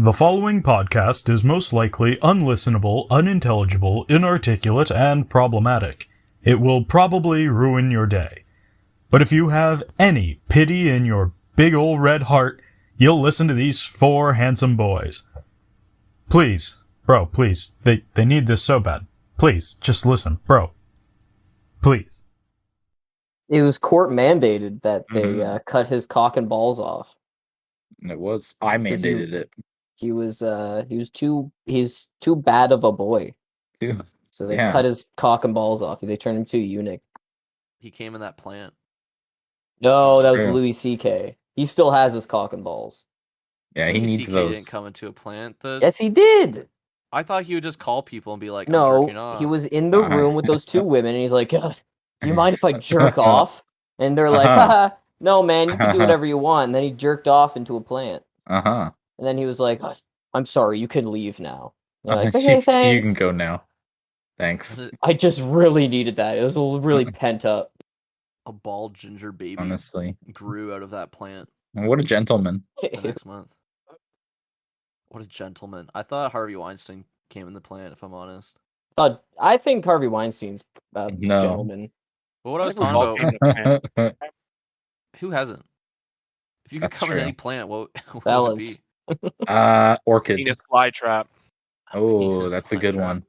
The following podcast is most likely unlistenable, unintelligible, inarticulate, and problematic. It will probably ruin your day. But if you have any pity in your big ol' red heart, you'll listen to these four handsome boys. Please, bro, please. They need this so bad. Please, just listen, bro. Please. It was court mandated that they cut his cock and balls off. It was. I mandated it. He's too bad of a boy. Dude. So they cut his cock and balls off. They turned him to a eunuch. He came in that plant. No, that was Louis C.K. He still has his cock and balls. Yeah, he needs CK those. Didn't come into a plant. Yes, he did. I thought he would just call people and be like, "No, I'm jerking off." He was in the room with those two women, and he's like, "Do you mind if I jerk off?" And they're like, "Haha, no, man, you can do whatever you want." And then he jerked off into a plant. And then he was like, "I'm sorry, you can leave now." And they're like, "Okay, thanks. You can go now. Thanks." I just really needed that. It was really pent up. A bald ginger baby honestly grew out of that plant. And what a gentleman. The next month. What a gentleman. I thought Harvey Weinstein came in the plant, if I'm honest. I think Harvey Weinstein's a gentleman. But what I was talking about... Who hasn't? If you could come in any plant, what would it be? Orchid. Penis flytrap. Oh, that's a good one.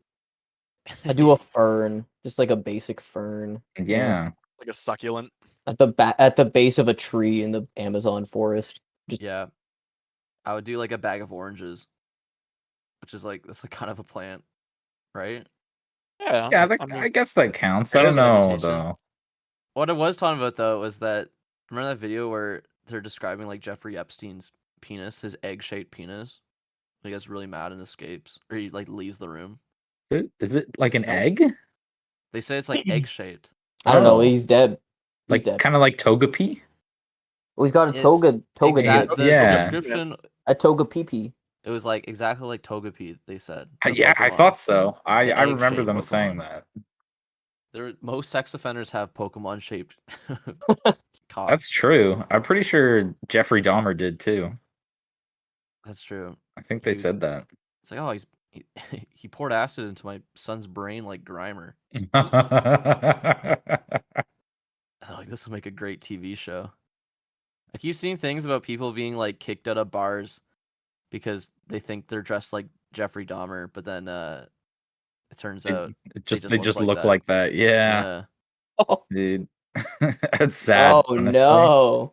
I do a fern, just like a basic fern. Yeah. Like a succulent. At the base of a tree in the Amazon forest. Yeah. I would do like a bag of oranges. Which is like, that's like kind of a plant. Right? Yeah. Yeah, I guess that counts. I don't know, though. What I was talking about, though, was that... Remember that video where they're describing like Jeffrey Epstein's penis, his egg-shaped penis? He gets really mad and escapes, or he like leaves the room. Is it like an egg? They say it's like egg-shaped. I don't know. He's dead. Like kind of like Togepi. Oh, he's got a toga. Description. A toga pee. It was like exactly like Togepi. They said. Yeah, I thought so. I remember them saying that. Most sex offenders have Pokemon-shaped cock. That's true. I'm pretty sure Jeffrey Dahmer did too. That's true. I think they said that. It's like, he poured acid into my son's brain like Grimer. Like, this would make a great TV show. I keep seeing things about people being like kicked out of bars because they think they're dressed like Jeffrey Dahmer, but then it turns out they just look like that. Yeah. Dude. It's sad. Oh, honestly. no.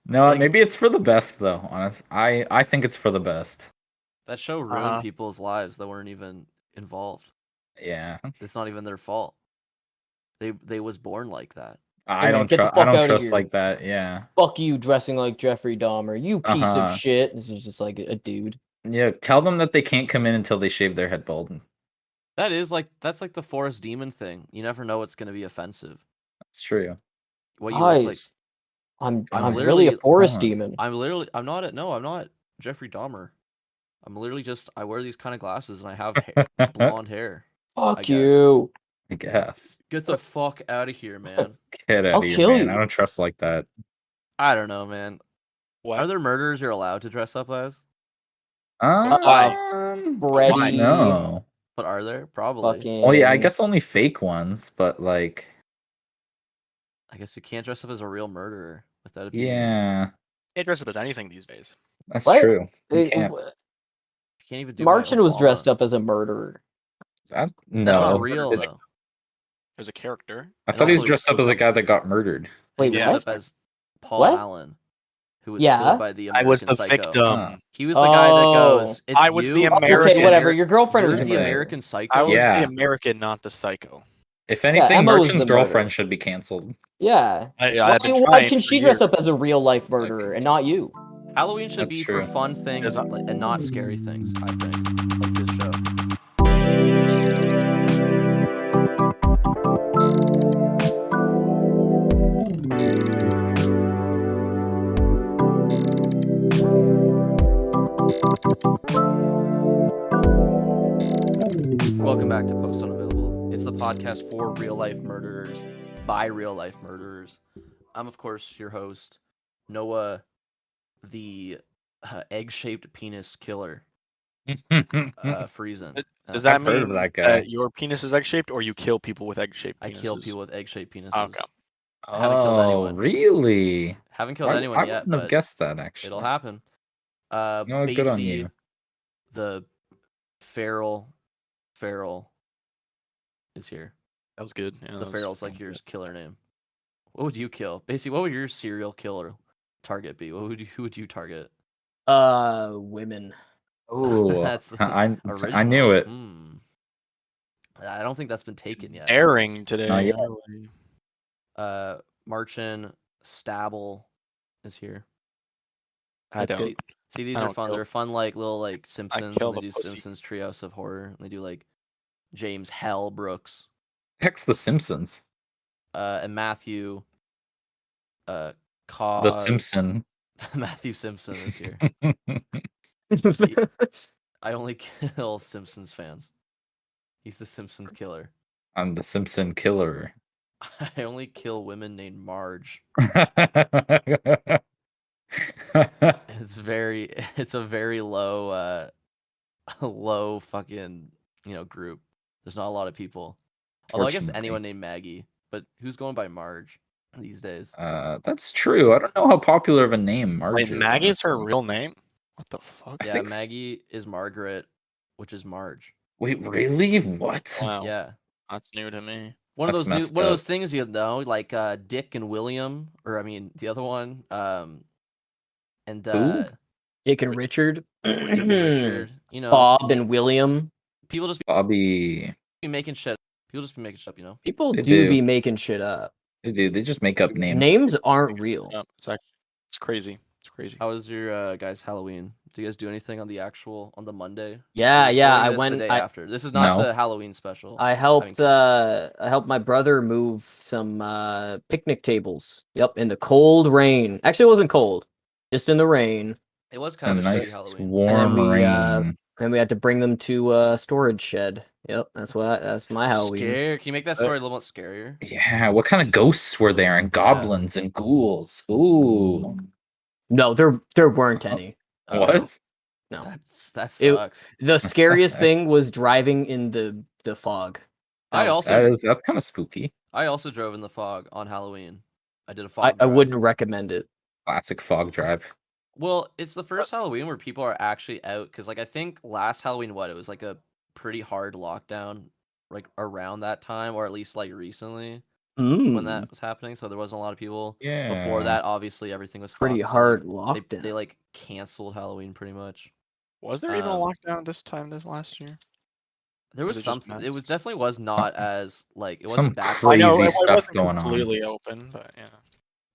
No, maybe it's for the best though, honest. I think it's for the best. That show ruined people's lives that weren't even involved. Yeah. It's not even their fault. They was born like that. I don't trust like that. Yeah. Fuck you dressing like Jeffrey Dahmer. You piece of shit. This is just like a dude. Yeah, tell them that they can't come in until they shave their head bald. That's like the forest demon thing. You never know what's going to be offensive. That's true. What you look like. I'm really a forest demon. I'm not Jeffrey Dahmer. I'm literally I wear these kind of glasses and I have blonde hair. Fuck you. I guess. Get the fuck out of here, man. Get out of here, man. I don't trust like that. I don't know, man. What? Are there murderers you're allowed to dress up as? Freddy. No. But are there? Probably. Oh yeah, I guess only fake ones, but like... I guess you can't dress up as a real murderer without it being... Yeah. You can't dress up as anything these days. That's true. You can't even do Martian was dressed up as a murderer. No. That's not real, though. As a character. I thought he was dressed up as a guy that got murdered. Wait, what? As Paul Allen, who was killed by the American I was the Psycho. victim. He was the guy that goes, it's I was you. the American. Okay, whatever. Your girlfriend was the American Psycho. I was the American, not the psycho. If anything, Merchant's girlfriend should be canceled. Yeah. Why can she dress up as a real-life murderer and not you? Halloween should be for fun things and not scary things, I think, like this show. Welcome back to Post Unavailable. It's the podcast for real-life murderers, by real-life murderers. I'm, of course, your host, Noah, the egg-shaped penis killer. Freezing. Does that I've heard of mean that guy. that your penis is egg-shaped, or you kill people with egg-shaped penises? I kill people with egg-shaped penises. Okay. I haven't killed anyone. Really? Haven't killed anyone I yet, wouldn't have but guessed that, actually. it'll happen. No, good on you. The feral is here. That was good. Yeah, The feral's like your killer name. What would you kill? Basically, what would your serial killer target be? Who would you target? Women. Oh, That's I original. knew it. I don't think that's been taken yet. Airing today. Not yet. Marchin Stabble is here. I don't. See, these I are don't fun. kill. They're fun, like little like Simpsons. kill When they the do pussy. Simpsons Trios of Horror. And they do like James Hell Brooks. Heck's The Simpsons. And Matthew. The Simpson. Matthew Simpson is here. I only kill Simpsons fans. He's the Simpsons killer. I'm the Simpson killer. I only kill women named Marge. It's a very low low fucking, group. There's not a lot of people. Although I guess anyone named Maggie, but who's going by Marge these days? That's true. I don't know how popular of a name Marge Wait, is. Maggie's her honestly. real name? What the fuck? I Yeah, think Maggie is Margaret, which is Marge. Wait, really? What? Wow. Yeah. That's new to me. One of That's those new, messed one of up. those things like Dick and William, or I mean the other one, and Who? Dick and Richard. Dick and Richard, Bob and William. people just Bobby. be making shit. People just be making shit up, People They do do. be making shit up. They do. They just make up names. Names aren't real. No, it's crazy. It's crazy. How was your guys' Halloween? Do you guys do anything on the Monday? Yeah, We're yeah. recording I this went. the day I, after. This is not No. the Halloween special. I helped. I helped my brother move some picnic tables. Yep, in the cold rain. Actually, it wasn't cold. Just in the rain. It was It's kind a of a nice Halloween. warm rain. And we had to bring them to a storage shed. Yep, that's my Halloween. Can you make that story a little bit scarier? Yeah, what kind of ghosts were there? And goblins and ghouls. Ooh. No, there weren't any. What? No. That sucks. The scariest thing was driving in the fog. That's kind of spooky. I also drove in the fog on Halloween. I did a fog I drive. wouldn't recommend it. Classic fog drive. Well, it's the first Halloween where people are actually out, because I think last Halloween, it was like a pretty hard lockdown, like around that time, or at least like recently when that was happening. So there wasn't a lot of people. Yeah. Before that, obviously everything was pretty fucked, so hard lockdown. They like canceled Halloween pretty much. Was there even a lockdown this last year? There was something. It was definitely was not as like it some wasn't back. crazy stuff wasn't going on. completely open, but yeah.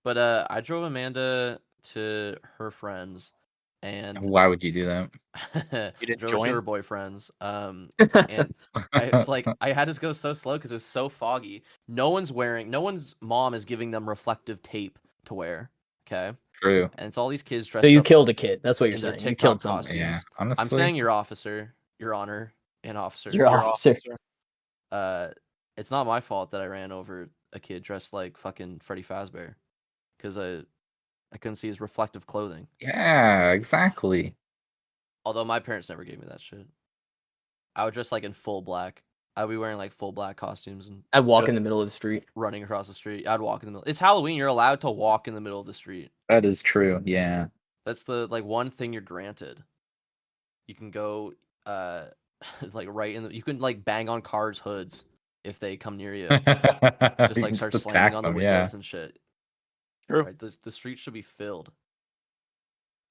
But I drove Amanda to her friends, and Why would you do that? You didn't drove join? to her boyfriends. And it's like I had to go so slow because it was so foggy. No one's mom is giving them reflective tape to wear. Okay. True. And it's all these kids dressed. So you up killed a kid. That's what you're in their saying. You TikTok killed someone. costumes. Yeah, honestly. I'm saying your officer, your honor, and officer. Your officer. It's not my fault that I ran over a kid dressed like fucking Freddy Fazbear because I couldn't see his reflective clothing. Yeah, exactly. Although my parents never gave me that shit. I would dress like in full black. I'd be wearing like full black costumes and I'd walk in the middle of the street. running across the street. I'd walk in the middle. It's Halloween. You're allowed to walk in the middle of the street. That is true. Yeah. That's the one thing you're granted. You can go like right in the. You can like bang on cars' hoods if they come near you. Just like start slamming on the windows and shit. True. Right, the street should be filled.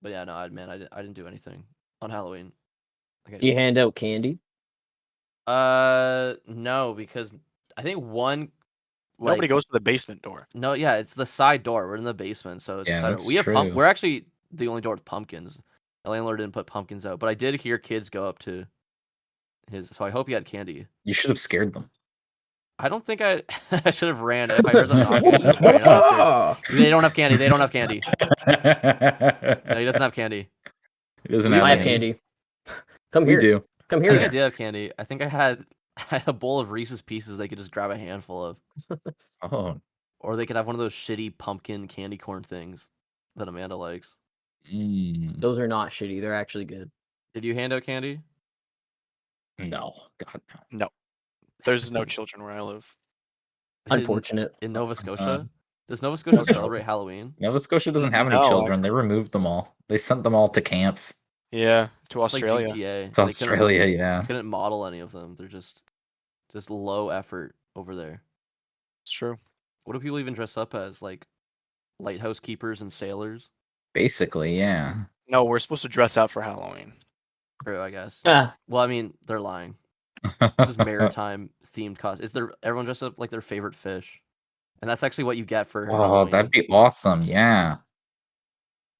But yeah, no, I didn't do anything on Halloween. Do you hand out candy? No, because I think one. Nobody goes to the basement door. No, yeah, it's the side door. We're in the basement, so it's Yeah, that's we have true. We're actually the only door with pumpkins. The landlord didn't put pumpkins out, but I did hear kids go up to his. So I hope he had candy. You should have scared them. I don't think I should have ran. If I heard them knocking, I should have ran downstairs. They don't have candy. They don't have candy. No, he doesn't have candy. He doesn't I have have any. candy. Come We here. do. Come I think I here. did have candy. I think I had a bowl of Reese's Pieces they could just grab a handful of. Oh. Or they could have one of those shitty pumpkin candy corn things that Amanda likes. Mm. Those are not shitty. They're actually good. Did you hand out candy? No, God no. No, there's no children where I live. Unfortunate. In Nova Scotia. Does Nova Scotia celebrate Halloween? Nova Scotia doesn't have any No, children. They removed them all. They sent them all to camps. Yeah, to It's like Australia. GTA. To Australia, yeah. Couldn't model any of them. They're just low effort over there. It's true. What do people even dress up as? Like lighthouse keepers and sailors? Basically, yeah. No, we're supposed to dress up for Halloween. True, I guess. Ah, Well, I mean, they're lying. Just maritime themed costume. Is there everyone dressed up like their favorite fish? And that's actually what you get for Oh, Halloween. that'd be awesome. Yeah.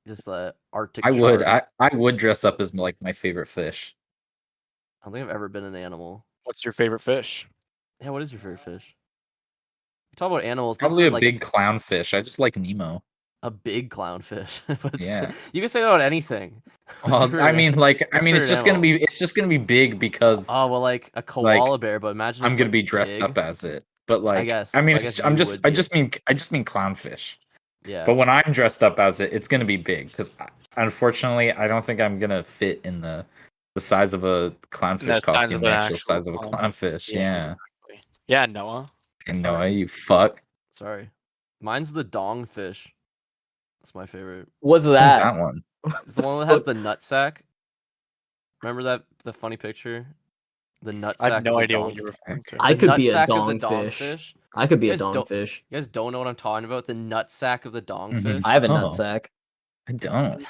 Just the Arctic. I would. char. I would dress up as like my favorite fish. I don't think I've ever been an animal. What's your favorite fish? Yeah, what is your favorite fish? You talk about animals. Probably this a is big clownfish. I just like Nemo. a big clownfish. But Yeah. You can say that about anything. Well, I mean, it's just gonna animal. be. It's just gonna be big because Oh well, like a koala bear. But imagine I'm it's, gonna like, be dressed big. up as it. But like, I guess. I mean, So I guess I'm you just. would I be. just mean. I just mean clownfish. Yeah. But when I'm dressed up as it, it's gonna be big because unfortunately, I don't think I'm gonna fit in the size of a clownfish costume, the actual size of a clownfish. Yeah. Exactly. Yeah, Noah. And Noah, you fuck. Sorry. Mine's the dongfish. That's my favorite. what's What's that? that one? It's the one that has the nutsack. Remember the funny picture? The nutsack. I have no of the idea what dong- you're referring to. I the could be a nutsack of the dongfish. I could be You a guys don't- dongfish. You guys don't know what I'm talking about? The nutsack of the dongfish? I have a Oh. nutsack. I don't.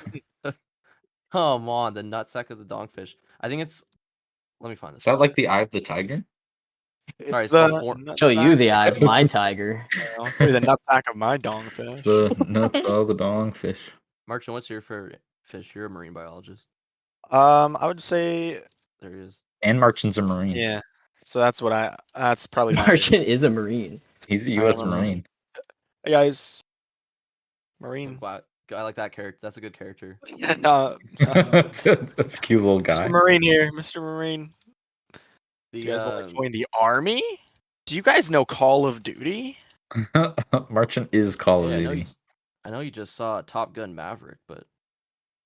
Come on, the nutsack of the dongfish. I think it's. Let me find this. Is that like the eye of the tiger? Sorry, It's it's the the horn- nutsack- Show you the eye of my tiger. I'll show you the nutsack of my It's dongfish. the nuts of the dongfish. Marchin, what's your favorite fish? You're a marine biologist. I would say, There he is. And Marchin's a Marine. yeah. So that's probably my favorite. Martian is a marine. He's a U.S. don't know. Marine. Hey guys, Marine. Wow, I like that character. That's a good character. That's a cute little guy. Mr. Marine here, Mr. Marine. The, You guys want to join the army? Do you guys know Call of Duty? Marchin is Call of yeah, Duty. I know you just saw Top Gun Maverick, but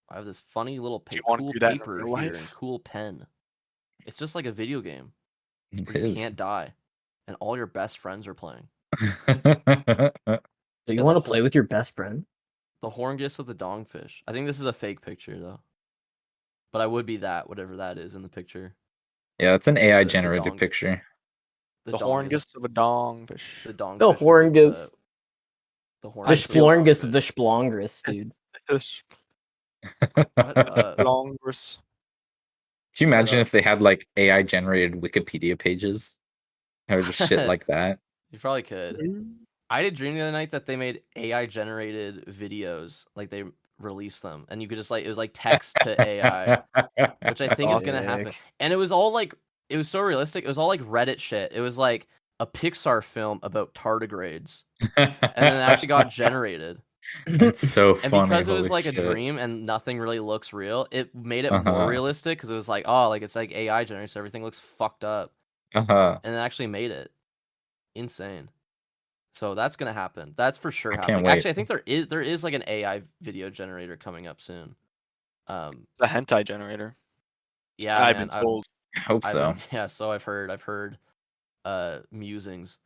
I have this funny little Do you wanna cool do that in paper real here and life? cool pen. It's just like a video game It where you is. can't die, and all your best friends are playing. So you Yeah, want to the play with your best friend? The Horngus of the Dongfish. I think this is a fake picture though, but I would be that whatever that is in the picture. Yeah, it's an AI The generated dong- picture. The Dongus- Horngus of a dongfish. The Dongfish. The with its, Horngus. The The Horngus. Splorngus of the Splongris, dude. What? Longus. Can you imagine uh, if they had like AI generated Wikipedia pages? Or just shit like that. You probably could. I did dream the other night that they made AI generated videos, like they released them, and you could just it was like text to AI, which I think is gonna happen. And it was all it was so realistic. It was all like Reddit shit. It was like a Pixar film about tardigrades, and then it actually got generated. It's so And funny. because it was holy like shit. a dream and nothing really looks real, it made it Uh-huh. more realistic because it was like, oh, it's like AI generated, so everything looks fucked up, Uh-huh. and it actually made it insane. So that's gonna happen. That's for sure I can't happening. wait. Actually, I think there is like an AI video generator coming up soon. The hentai generator. Yeah, I've man, been told. I hope so. Yeah, so I've heard. I've heard musings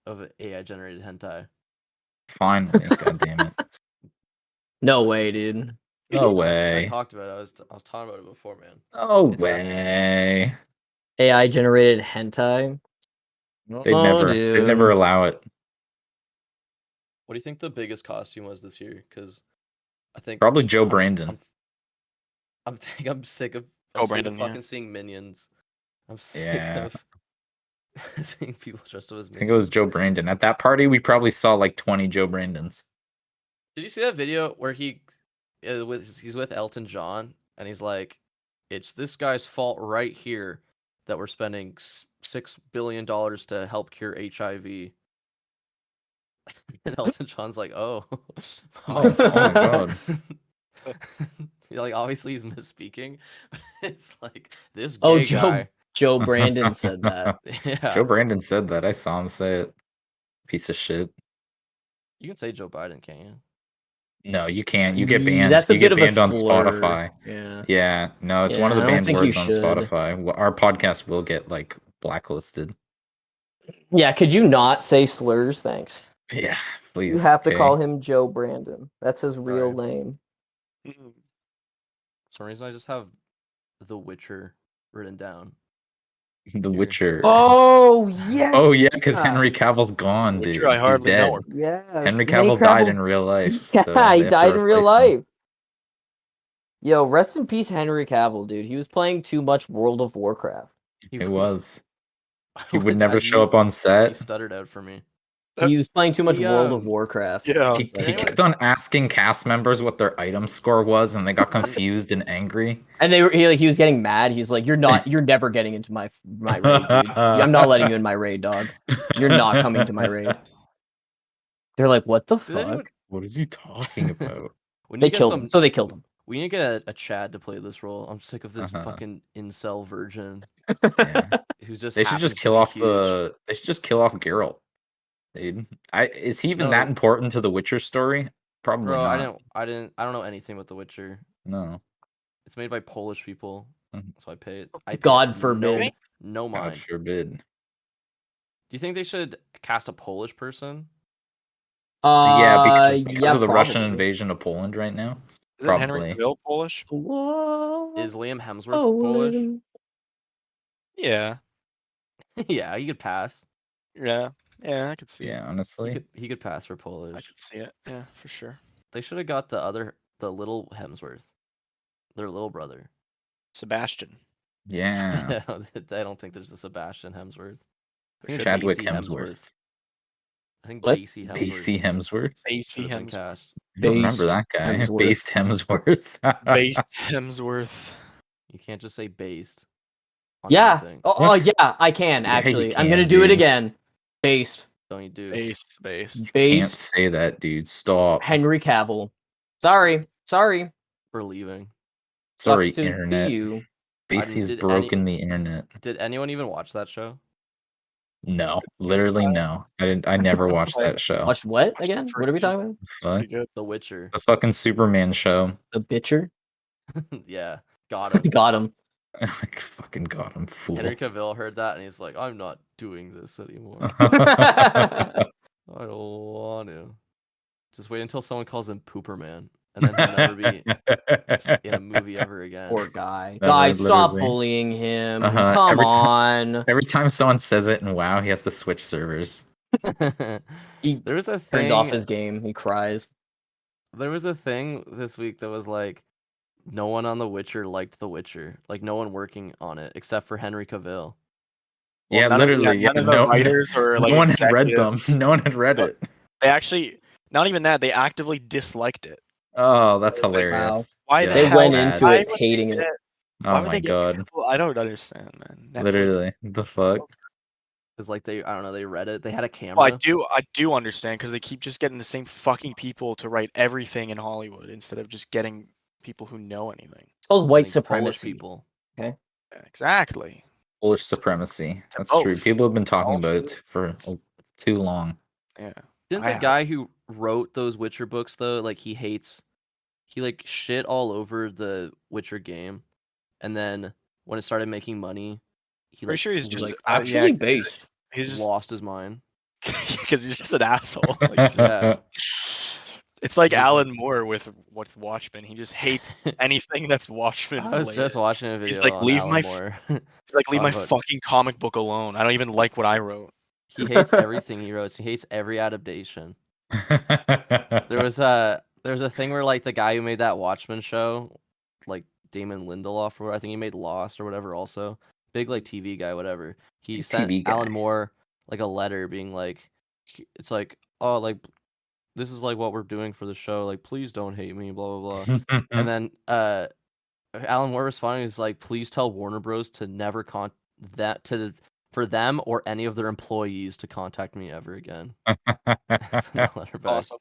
of AI generated hentai. Finally, god damn it. No way, dude. No I way. talked about it. I was talking about it before, man. No It's way. AI generated hentai. They'd never allow it. What do you think the biggest costume was this year? Because I think Probably Joe Brandon. I'm sick of Brandon, yeah. fucking seeing minions. I'm sick Yeah. of seeing people dressed up as I minions. think it was Joe Brandon. At that party, we probably saw like 20 Joe Brandons. Did you see that video where he's with Elton John and he's like, "It's this guy's fault right here that we're spending $6 billion to help cure HIV." And Elton John's like, "Oh, Oh my god. Like obviously he's misspeaking. It's like this gay Oh, guy. Joe Brandon said that. Yeah, Joe Brandon said that. I saw him say it. Piece of shit. you can say Joe Biden, can't you? No, you can't. You get banned. That's a You bit get of a banned on slur. Spotify. Yeah. Yeah, no, it's one of the I don't banned think you words on should. Spotify. Our podcast will get like blacklisted. Yeah, could you not say slurs? Thanks. Yeah, please. You have to okay. call him Joe Brandon. That's his real name. For some reason, I just have The Witcher written down. The Here. Witcher. Oh yeah. Oh yeah, because Henry Cavill's gone, Witcher, dude. I hardly He's dead. know her. Yeah. Henry Cavill died in real life. Yeah, so he they have to died in real replace him. life. Yo, rest in peace, Henry Cavill, dude. He was playing too much World of Warcraft. He was. He would never show up on He set. stuttered out for me. He was playing too much He, World of Warcraft. Yeah. He kept on asking cast members what their item score was, and they got confused and angry. And he was getting mad. He's like, "You're never getting into my raid, dude. I'm not letting you in my raid, dog. You're not coming to my raid." They're like, "What the fuck?" What is he talking about? They killed him. So they killed him. We need to get a Chad to play this role. I'm sick of this fucking incel virgin. Yeah. Who's just They should just kill off They should just kill off Geralt. Dude, is he even that important to the Witcher story? Probably Bro, not. I don't know anything about The Witcher. No. It's made by Polish people, so I pay it. God forbid. No mind. God forbid. Do you think they should cast a Polish person? Yeah, because of the Russian invasion of Poland right now. Isn't Henry Cavill Polish? Is Liam Hemsworth Polish? Yeah. Yeah, he could pass. Yeah, I could see it. Yeah, honestly. He could pass for Polish. I could see it. Yeah, for sure. They should have got the little Hemsworth. Their little brother. Sebastian. Yeah. I don't think there's a Sebastian Hemsworth. Chadwick Hemsworth. I think What? Basie Hemsworth. Basie Hemsworth? Basie Hemsworth. Cast. I don't remember that guy. Based Hemsworth. Based Hemsworth. You can't just say based. Yeah. Oh, yeah, I can actually. I'm gonna do it again. Based. Don't you do? Based. Can't say that, dude. Stop. Henry Cavill. Sorry. For leaving. Sorry, internet. Basie's broken the internet. Did anyone even watch that show? No, literally no. I never watched that show. Watched what again? What are we talking about? The Witcher. The fucking Superman show. The Bitcher? Yeah, got him. Got him. I fucking got him, fool. Henry Cavill heard that and he's like, I'm not doing this anymore. I don't want to. Just wait until someone calls him Pooperman. And then he'll never be in a movie ever again. Poor guy. Never, Guys, stop literally. bullying him. Come on. Every time someone says it in WoW, he has to switch servers. There was a thing. Turns off his game. He cries. There was a thing this week that was like, no one on The Witcher liked The Witcher. Like, no one working on it except for Henry Cavill. Yeah, literally. None of the writers or like no one had read them. No one had read it. They actually, not even that. They actively disliked it. Oh, that's hilarious. Wow. Why they went into it hating it. Oh my god. People? I don't understand, man. Netflix. Literally, the fuck. It's like they read it. They had a camera. Well, I do understand because they keep just getting the same fucking people to write everything in Hollywood instead of just getting people who know anything. It's called white Polish supremacy. people. Okay. Yeah, exactly. Polish supremacy. That's both. true. People have been talking Also. about it for too long. Yeah. Didn't the guy who wrote those Witcher books though, like he like shit all over the Witcher game, and then when it started making money, he Pretty sure he's He's just like, actually based. He's just lost his mind. because he's just an asshole. Like, Yeah. It's like Alan Moore with Watchmen. He just hates anything that's Watchmen. I was just watching a video. He's like, on leave Alan my Moore. He's like, leave my about- fucking comic book alone. I don't even like what I wrote. He hates everything he wrote. He hates every adaptation. There was a thing where like the guy who made that Watchmen show, like Damon Lindelof, or I think he made Lost or whatever. Also, big like TV guy, whatever. He sent Alan Moore like a letter being like, it's like, oh, like this is like what we're doing for the show. Like, please don't hate me, blah blah blah. And then Alan Moore responded, he's like, please tell Warner Bros. To never for them or any of their employees to contact me ever again. Awesome.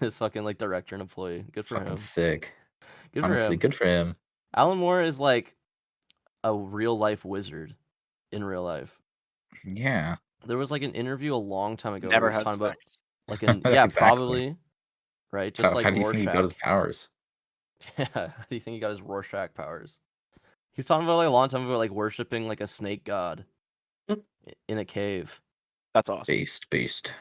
This fucking like director and employee. Good for him. Sick. Good Honestly, for him. good for him. Alan Moore is like a real life wizard in real life. Yeah. There was like an interview a long time ago. Never where he had was talking sex. about like yeah, Exactly. probably. right? So Just like how do you think he got his Rorschach. powers? Yeah, how do you think he got his Rorschach powers? He's talking about like a long time ago, like worshiping like a snake god in a cave. That's awesome. Beast.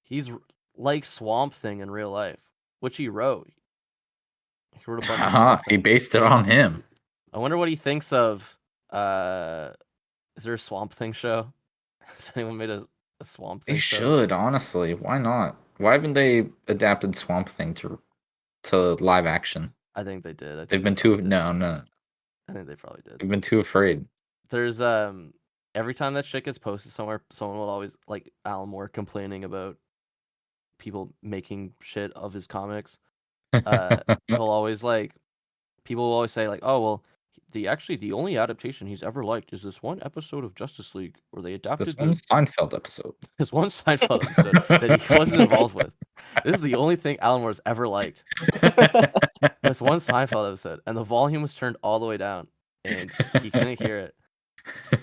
He's like Swamp Thing in real life, which he wrote. He wrote a bunch of Swamp He Thing. based it on him. I wonder what he thinks of. Is there a Swamp Thing show? Has anyone made a Swamp Thing They show? should, honestly. Why not? Why haven't they adapted Swamp Thing to live action? I think they did. They've been too no. I think they probably did. They've been too afraid. There's every time that shit gets posted somewhere, someone will always like Alan Moore complaining about people making shit of his comics. He'll always like people will always say like, oh well, the only adaptation he's ever liked is this one episode of Justice League where they adapted This one Seinfeld episode. This one Seinfeld episode that he wasn't involved with. This is the only thing Alan Moore's ever liked. This one Seinfeld episode, and the volume was turned all the way down, and he couldn't hear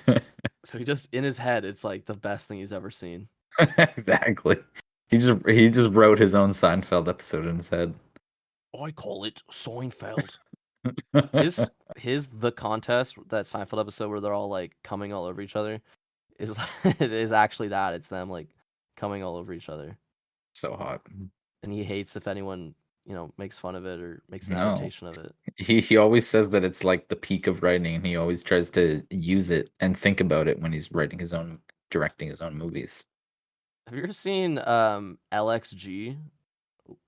it. So he just in his head, it's like the best thing he's ever seen. Exactly. He just wrote his own Seinfeld episode in his head. I call it Seinfeld. his the contest, that Seinfeld episode where they're all like coming all over each other, is it is actually that. It's them like coming all over each other. So hot. And he hates if anyone, makes fun of it or makes an adaptation of it. He always says that it's like the peak of writing, and he always tries to use it and think about it when he's directing his own movies. Have you ever seen LXG,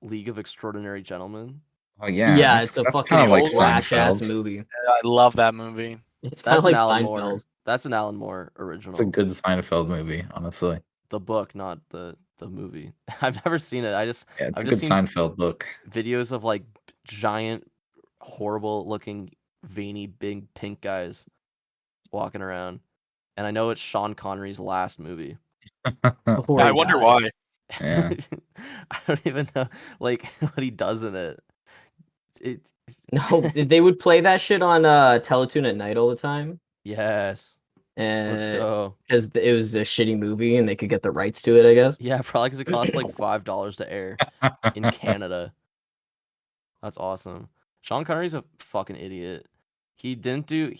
League of Extraordinary Gentlemen? Oh yeah. Yeah, it's a that's fucking kinda like old ass Seinfeld. movie. I love that movie. It's kind of That's like an Alan Seinfeld. Moore. That's an Alan Moore original. It's a good Seinfeld movie, honestly. The book, not the movie. I've never seen it. It's I've a good just seen Seinfeld book. videos of like giant, horrible looking, veiny, big pink guys walking around, and I know it's Sean Connery's last movie. Before I he wonder died. why. Yeah. I don't even know like what he does in it. No, they would play that shit on Teletoon at night all the time. Yes. Let's And go. because it was a shitty movie and they could get the rights to it, I guess. Yeah, probably because it costs like $5 to air in Canada. That's awesome. Sean Connery's a fucking idiot. He didn't do.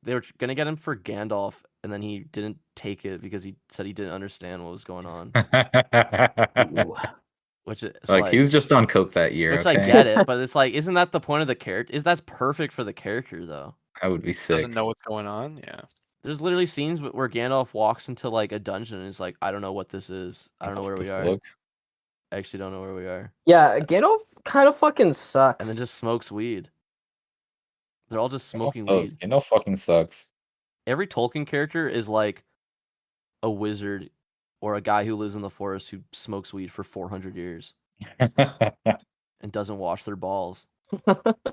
They were gonna get him for Gandalf, and then he didn't take it because he said he didn't understand what was going on. Ooh. Which is like he was just on coke that year. Which okay? I get it, but it's like, isn't that the point of the character? That's perfect for the character though. I would be sick. Doesn't know what's going on. Yeah. There's literally scenes where Gandalf walks into like a dungeon and is like, I don't know what this is. I don't know where we are. Look. I actually don't know where we are. Yeah, Gandalf kind of fucking sucks. And then just smokes weed. They're all just smoking weed. Gandalf fucking sucks. Every Tolkien character is like a wizard or a guy who lives in the forest who smokes weed for 400 years and doesn't wash their balls. Except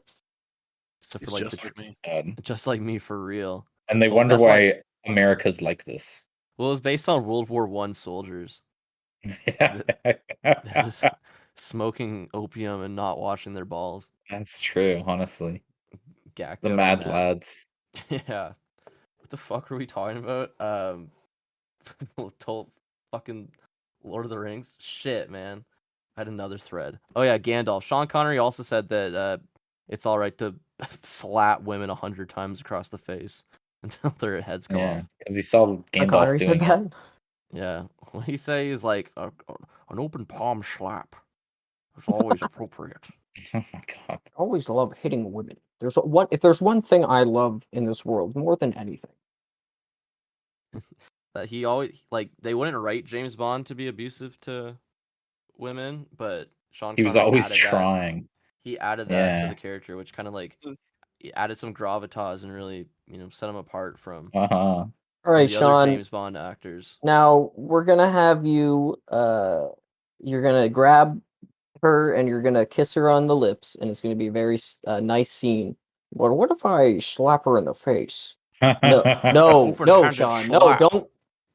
It's for like just like me. just like me for real. And they Well, wonder that's why America's like this. Well, it's based on World War I soldiers. Yeah. They're just smoking opium and not washing their balls. That's true, honestly. Gacked The out on mad that. lads. Yeah. What the fuck were we talking about? Told fucking Lord of the Rings. Shit, man. I had another thread. Oh yeah, Gandalf. Sean Connery also said that it's all right to slap women 100 times across the face until their heads come off. Because he saw Gandalf Connery doing said that. Yeah. What he say is like an open palm slap is always appropriate. Oh my god. I always love hitting women. If there's one thing I love in this world more than anything. That he always like they wouldn't write James Bond to be abusive to women, but Sean He was Connery always added that. trying. He added that to Yeah. the character, which kind of like he added some gravitas and really, set him apart from Uh-huh. All right, the other Sean. James Bond actors. Now we're gonna have you. You're gonna grab her and you're gonna kiss her on the lips, and it's gonna be a very nice scene. But what if I slap her in the face? No, Open-handed Sean. slap No, don't.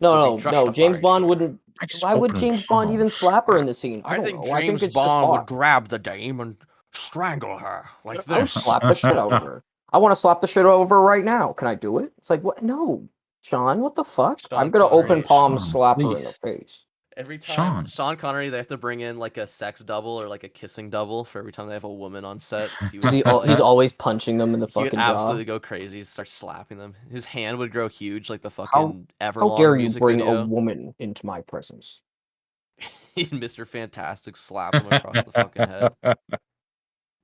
No, would be no. James justified Bond here. wouldn't. Why would James Bond even slap her in the scene? I don't know. I think it's just odd. grab the dame and strangle her like I would slap the shit out of her. I want to slap the shit out of her right now. Can I do it? It's like, what? No, Sean, what the fuck? Sean I'm gonna Connery. open palm Sean, slap her in the please. face. Every time Sean Connery, they have to bring in like a sex double or like a kissing double for every time they have a woman on set. He's always punching them in the fucking jaw. He would absolutely go crazy. He'd start slapping them. His hand would grow huge like the fucking Everlong How dare you music bring video. a woman into my presence? Mr. Fantastic slap him across the fucking head.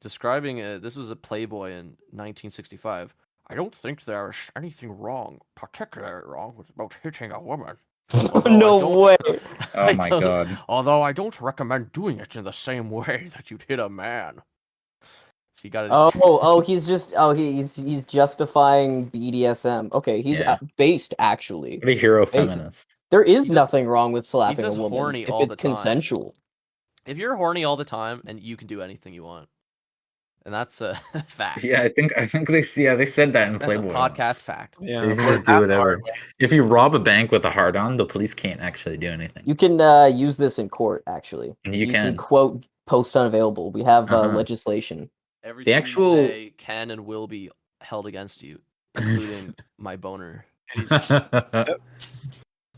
Describing this was a Playboy in 1965. I don't think there is anything wrong, particularly wrong, about hitting a woman. No way. Oh my god. Although I don't recommend doing it in the same way that you'd hit a man. So you gotta... he's justifying BDSM. Okay, he's based actually. What a hero feminist. There is nothing wrong with slapping a woman horny if all it's the time. consensual. If you're horny all the time, and you can do anything you want, and that's a fact. Yeah, I think they said that in Playboy. That's a podcast fact. Yeah, they just do whatever. If you rob a bank with a hard on, the police can't actually do anything. You can use this in court. Actually, you can quote post unavailable. We have legislation. Everything you say can and will be held against you, including my boner.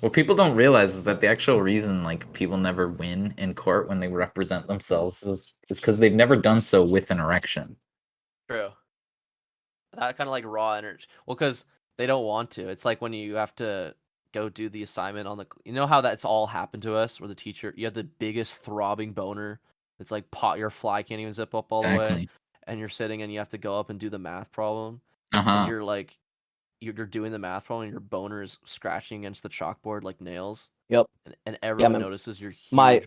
What people don't realize is that the actual reason like people never win in court when they represent themselves is because they've never done so with an erection. True. That kind of like raw energy. Well, because they don't want to. It's like when you have to go do the assignment on the... You know how that's all happened to us, where the teacher... You have the biggest throbbing boner. It's like your fly can't even zip up all the way. And you're sitting and you have to go up and do the math problem. And you're like... You're doing the math problem and your boner is scratching against the chalkboard like nails. Yep. And everyone notices your huge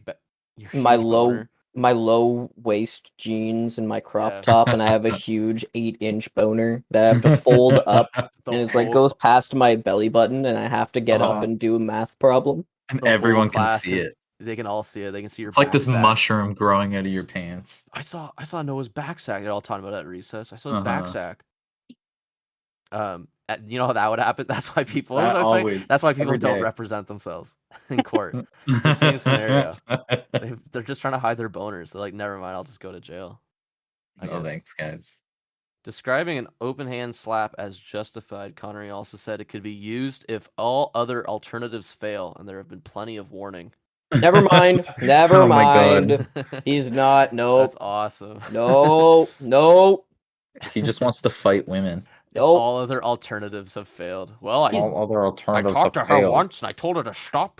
my low waist jeans and my crop top, and I have a huge 8-inch boner that I have to fold up, and it's like goes past my belly button, and I have to get up and do a math problem. And everyone can see it. They can all see it. They can see your. It's like this mushroom growing out of your pants. I saw Noah's back sack. They're all talking about it at recess. I saw his back sack. You know how that would happen? That's why people. That's why people don't represent themselves in court. It's the same scenario. They're just trying to hide their boners. They're like, never mind, I'll just go to jail. Oh, thanks, guys. Describing an open hand slap as justified, Connery also said it could be used if all other alternatives fail, and there have been plenty of warning. Never mind. Never mind. He's not. Nope. That's awesome. No. He just wants to fight women. All other alternatives have failed. Well, all other alternatives. I talked to her once and I told her to stop.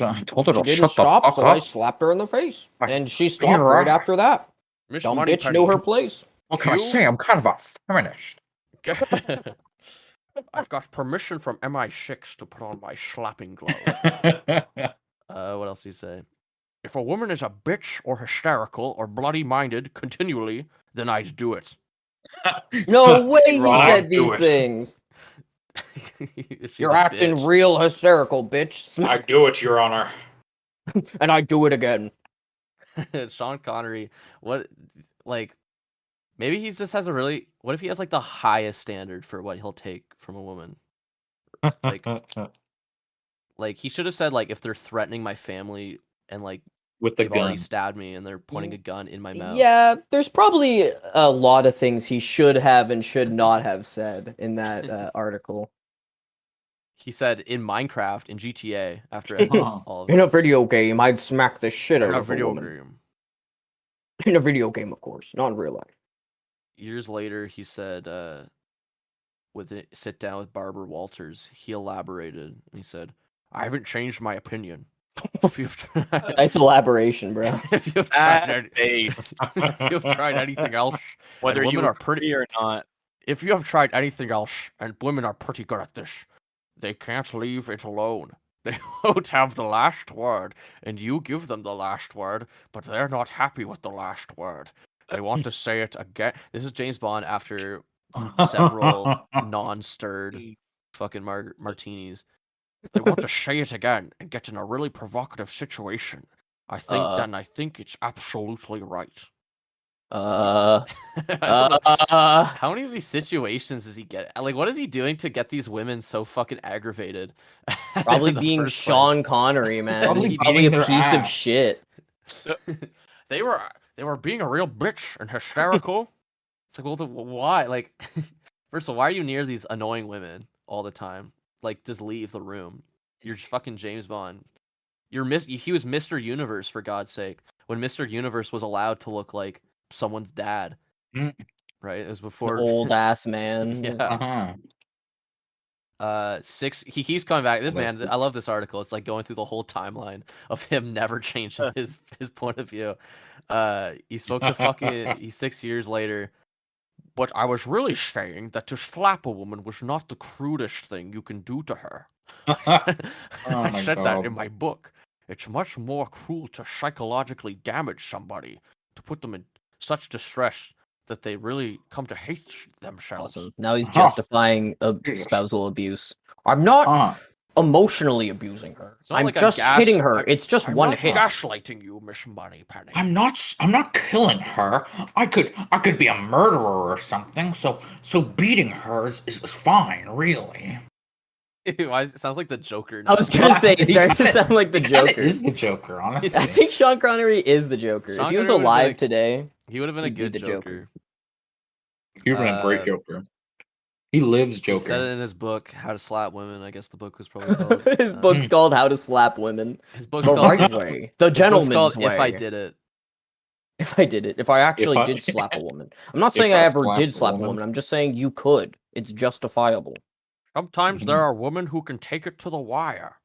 I told her to shut the fuck up. I slapped her in the face, and she stopped right after that. Dumb bitch knew her place. What can I say? I'm kind of a feminist. I've got permission from MI6 to put on my slapping glove. What else do you say? If a woman is a bitch or hysterical or bloody-minded continually, then I'd do it. No way he said these things. You're acting real hysterical, bitch. I do it, Your Honor. And I do it again. Sean Connery, maybe he just has what if he has like the highest standard for what he'll take from a woman? Like he should have said like if they're threatening my family and like with the they've already stabbed me and they're pointing a gun in my mouth. Yeah, there's probably a lot of things he should have and should not have said in that article. He said in Minecraft, in GTA, after all of in a video game, I'd smack the shit out of a woman. Game. In a video game, of course, not in real life. Years later, he said, sit down with Barbara Walters, he elaborated, and he said, I haven't changed my opinion. Nice elaboration, bro. If you've tried anything else, whether you are pretty or not, if you have tried anything else, and women are pretty good at this, they can't leave it alone. They won't have the last word, and you give them the last word, but they're not happy with the last word. They want to say it again. This is James Bond after several non-stirred fucking martinis. They want to say it again and get in a really provocative situation. I think it's absolutely right. How many of these situations does he get? Like, what is he doing to get these women so fucking aggravated? Probably being Sean Connery, man. Probably a piece of shit. They were being a real bitch and hysterical. It's like, well, why? Like, first of all, why are you near these annoying women all the time? Like, just leave the room. You're just fucking James Bond. He was Mr. Universe, for God's sake. When Mr. Universe was allowed to look like someone's dad. Right? It was before old ass man. Yeah. He keeps coming back. This man, I love this article. It's like going through the whole timeline of him never changing his point of view. He spoke to he's 6 years later. But I was really saying that to slap a woman was not the crudest thing you can do to her. I said that in my book. It's much more cruel to psychologically damage somebody, to put them in such distress that they really come to hate themselves. Awesome. Now he's justifying spousal abuse. I'm not emotionally abusing her. I'm like just hitting her. It's just one hit. I'm gaslighting you, Miss Moneypenny. I'm not killing her. I could be a murderer or something. So beating her is fine, really. It sounds like the Joker now. I was gonna say, it starts to sound like the Joker. Is the Joker, honestly. I think Sean Connery is the Joker. If he was alive today, he would have been a good Joker. He would have been a great Joker. He lives Joker. He said it in his book, How to Slap Women. I guess the book was probably called. His book's called How to Slap Women. His book's the called right way. The gentleman's way. If I Did It. If I did it. If I actually did slap a woman. I'm not saying I ever did slap a woman. I'm just saying you could. It's justifiable. Sometimes there are women who can take it to the wire.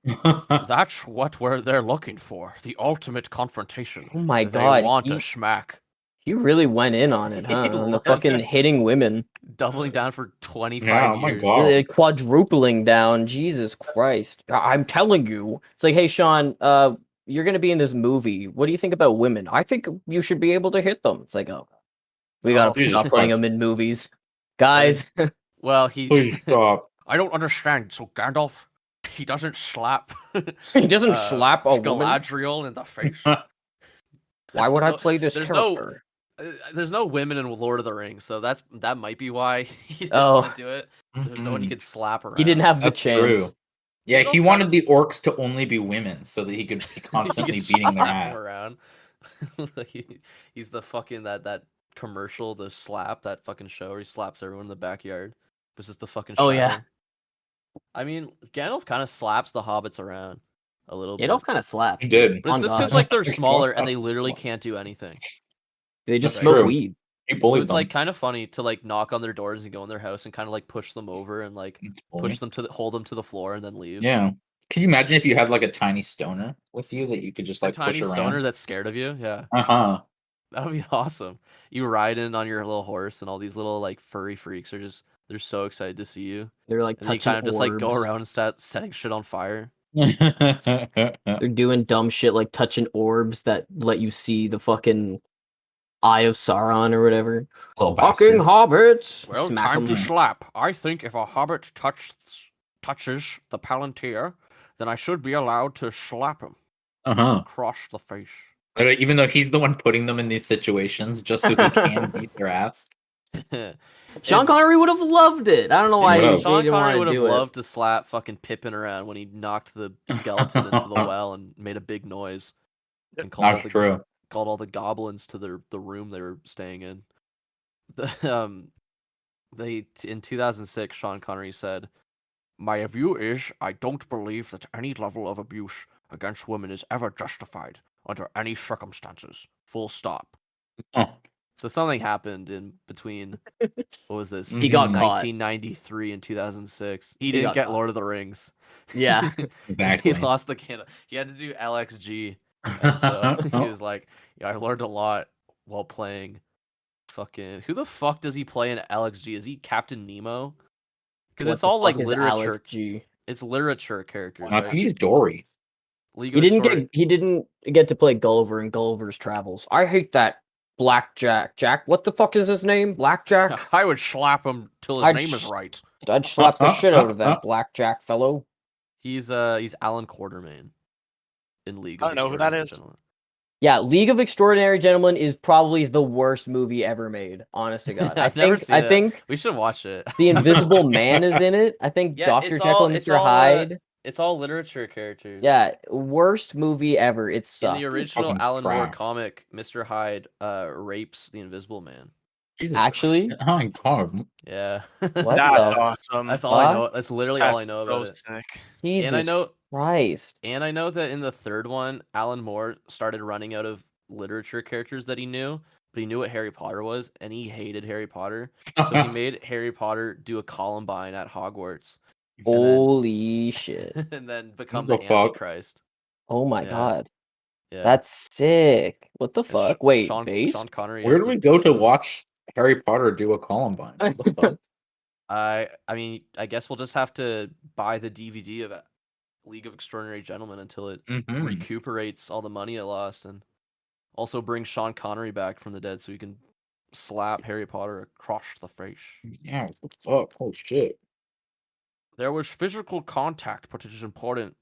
That's what they're looking for. The ultimate confrontation. Oh my god. They want a smack. He really went in on it, huh? On the fucking hitting women. Doubling down for 25 years. My god. Quadrupling down. Jesus Christ. I'm telling you. It's like, hey, Sean, you're going to be in this movie. What do you think about women? I think you should be able to hit them. It's like, we got to stop putting them in movies. Guys. Well, Please stop. I don't understand. So Gandalf, he doesn't slap. He doesn't slap a woman. Galadriel in the face. Why would I play this character? There's no women in Lord of the Rings, so that might be why he didn't want to do it. There's no one he could slap around. He didn't have the chance. True. Yeah, he wanted the orcs to only be women so that he could be constantly beating their ass. Around. He's the fucking that commercial, the Slap, that fucking show where he slaps everyone in the backyard. This is the fucking show. Oh yeah. I mean, Gandalf kind of slaps the hobbits around a little bit. Gandalf kind of slaps. He did. But it's just because like they're smaller and they literally can't do anything. They just smoke weed. So it's like kind of funny to like knock on their doors and go in their house and kind of like push them over and like push them hold them to the floor and then leave. Yeah. Could you imagine if you had like a tiny stoner with you that you could just like push around? A tiny stoner that's scared of you? Yeah. That would be awesome. You ride in on your little horse and all these little like furry freaks they're so excited to see you. They're like touching you kind of orbs. Just like go around and start setting shit on fire. They're doing dumb shit like touching orbs that let you see the fucking Eye of Sauron or whatever. Fucking hobbits! Well, time to slap. I think if a hobbit touches the Palantir, then I should be allowed to slap him. Across the face. Even though he's the one putting them in these situations just so he can beat their ass. Sean Connery would have loved it. I don't know why Sean Connery would have loved to slap fucking Pippin around when he knocked the skeleton into the well and made a big noise. And called all the goblins to the room they were staying in. In 2006, Sean Connery said, "My view is I don't believe that any level of abuse against women is ever justified under any circumstances. Full stop." So something happened in between. What was this? He got 1993 and 2006. He didn't get Lord of the Rings. Yeah, exactly. He lost the can. He had to do LXG. And so he was like, "Yeah, I learned a lot while playing." Fucking who the fuck does he play in LXG? Is he Captain Nemo? Because it's all like literature. It's literature characters. Right? He's Dory. He didn't get to play Gulliver in Gulliver's Travels. I hate that. Blackjack. Jack, what the fuck is his name? Blackjack? I would slap him till his name is right. I'd slap the shit out of that Blackjack fellow. He's Alan Quartermain in League of I don't know who that is. Gentlemen. Yeah, League of Extraordinary Gentlemen is probably the worst movie ever made. Honest to God, I think we should watch it. The Invisible Man is in it. I think Dr. Jekyll and Mr. Hyde. It's all literature characters. Yeah, worst movie ever. It sucked. In the original Alan Moore comic, Mr. Hyde rapes the Invisible Man. Jesus. Actually? Oh my god. Yeah. What That's the awesome. That's all I fuck? know. That's literally all I That's know so about it. sick. Jesus Christ. And I know that in the third one, Alan Moore started running out of literature characters that he knew, but he knew what Harry Potter was, and he hated Harry Potter. So he made Harry Potter do a Columbine at Hogwarts. Holy shit. And then become What the the fuck? Antichrist. Oh my Yeah. god. Yeah. That's sick. What the And fuck? Wait, Sean base? Connery. Where has do we go to kill him. watch Harry Potter do a Columbine? What the fuck? I mean, I guess we'll just have to buy the DVD of League of Extraordinary Gentlemen until it recuperates all the money it lost, and also bring Sean Connery back from the dead so he can slap Harry Potter across the face. Yeah, what the fuck? Oh shit. There was physical contact, but it is important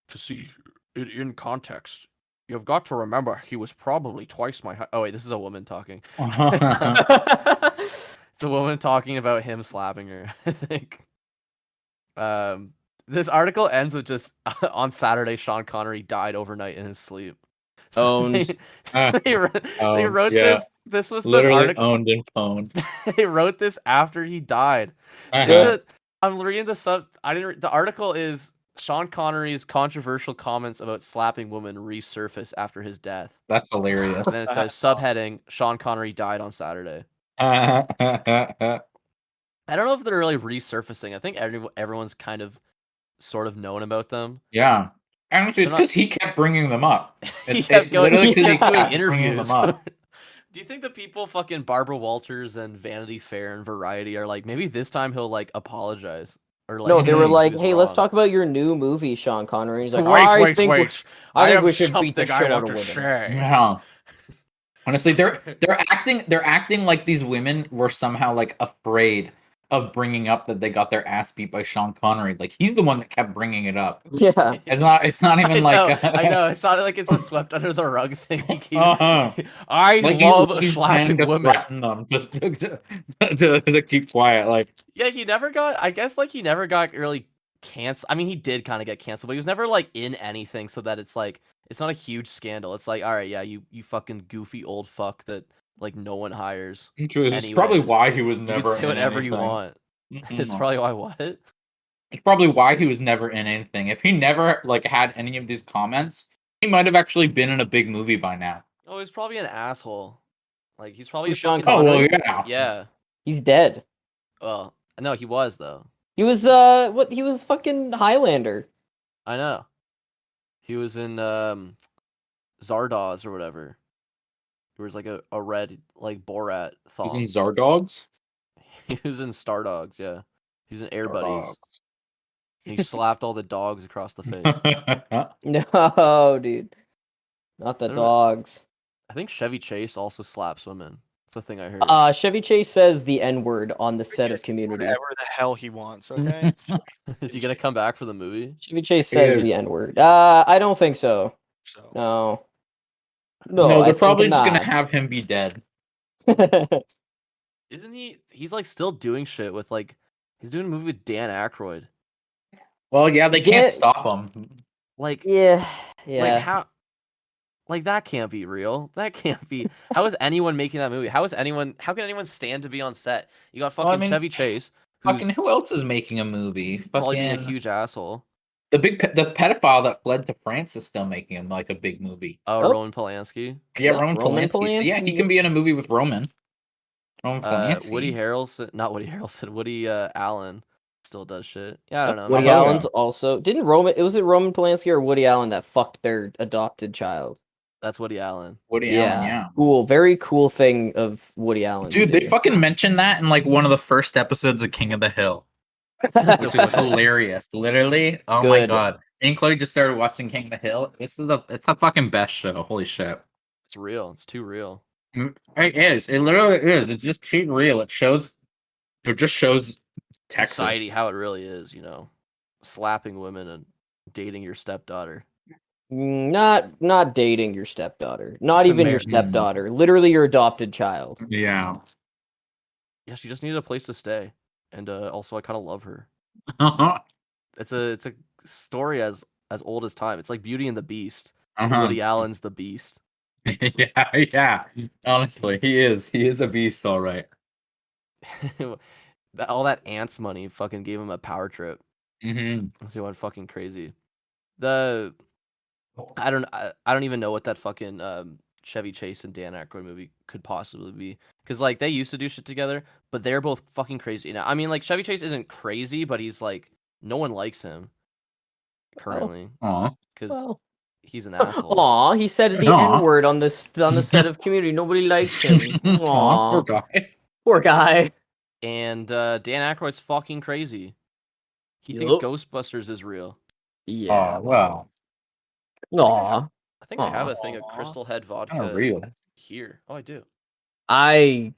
to see it in context. You've got to remember he was probably twice my height. Oh wait, this is a woman talking. It's a woman talking about him slapping her, I think. This article ends with just on Saturday, Sean Connery died overnight in his sleep. So Owned. they wrote yeah. this. This was Literally the article. owned and pwned. They wrote this after he died. Uh-huh. I'm reading the sub. The article is Sean Connery's controversial comments about slapping women resurface after his death. That's hilarious. And then it says subheading: Sean Connery died on Saturday. Yeah, I don't know if they're really resurfacing. I think everyone's kind of sort of known about them. and it's They're not- because he kept bringing them up. He kept literally 'cause doing kept bringing interviews. them up. Do you think the people fucking Barbara Walters and Vanity Fair and Variety are like, maybe this time he'll like apologize? Or like No, they say were he like, was "Hey, let's wrong." talk about your new movie, Sean Connery." He's like, Wait. I think have we should beat the something shit I out want of to women." say. Yeah. Honestly, they're acting like these women were somehow like afraid of bringing up that they got their ass beat by Sean Connery. Like he's the one that kept bringing it up. Yeah. It's not even like I know. It's not like it's a swept under the rug thing. Uh-huh. I like love he's trying slapping to women. threaten them just to keep quiet. Like Yeah, he never got. I guess like he never got really canceled. I mean, he did kind of get canceled, but he was never like in anything, so that it's like it's not a huge scandal. It's like, all right, yeah, you fucking goofy old fuck that like no one hires. it's probably why he was You never can say in whatever anything. you want. It's probably why what? It's probably why he was never in anything. If he never like had any of these comments, he might have actually been in a big movie by now. Oh, he's probably an asshole. Like he's probably Who's a Sean fucking... Connery? Oh well, yeah. Yeah. He's dead. Well, no, he was though. He was he was fucking Highlander. I know. He was in Zardoz or whatever. There was like a red like Borat thong. He's in Zardogs. He was in Star Dogs, yeah. He's in Air Buddies. Zardogs. He slapped all the dogs across the face. No, dude. Not the I don't know. dogs. I think Chevy Chase also slaps women. That's a thing I heard. Chevy Chase says the N-word on the set of Community. Whatever the hell he wants, okay? Is he gonna come back for the movie? Chevy Chase says is. the N-word. I don't think so. So No. No, I they're think probably just not. gonna have him be dead. Isn't he? He's like still doing shit with like he's doing a movie with Dan Aykroyd. Well, yeah, they can't stop him. Like yeah. like how? Like that can't be real. That can't be. How is anyone making that movie? How can anyone stand to be on set? You got fucking Chevy Chase. Fucking who else is making a movie? Probably being a Fucking huge asshole. the pedophile that fled to France is still making him like a big movie. Oh, Roman Polanski. Yeah, Yeah, Roman Roman Polanski. So, yeah, he Polanski. can be in a movie with Roman Polanski. Woody Harrelson, not Woody Harrelson. Woody Allen still does shit. Yeah, I don't know. Woody maybe- Allen's also didn't Roman. Was it Roman Polanski or Woody Allen that fucked their adopted child? That's Woody Allen. Woody Allen, yeah. Cool, very cool thing of Woody Allen. Dude, they fucking mentioned that in like one of the first episodes of King of the Hill, which is hilarious. Literally, oh my Good. god! Me and Chloe just started watching King of the Hill. It's the fucking best show. Holy shit! It's real. It's too real. It is. It literally is. It's just too real. It just shows Texas. Society, how it really is. You know, slapping women and dating your stepdaughter. Not dating your stepdaughter. Not even your stepdaughter. Literally your adopted child. Yeah. Yeah, she just needed a place to stay, and also I kind of love her. It's a story as old as time. It's like Beauty and the Beast. Woody Allen's the Beast. Yeah. Honestly, he is. He is a beast, all right. all that ants money fucking gave him a power trip. Mm-hmm. So he went fucking crazy. I don't even know what that fucking Chevy Chase and Dan Aykroyd movie could possibly be, because like they used to do shit together, but they're both fucking crazy now. I mean, like Chevy Chase isn't crazy, but he's like no one likes him currently because he's an asshole. Aw, he said the N-word on the set of Community. Nobody likes him. Aw, poor guy. Poor guy. And Dan Aykroyd's fucking crazy. He thinks Ghostbusters is real. Yeah. Well. Aw. I think I have a thing of Crystal Head vodka real. here. Oh, I do. I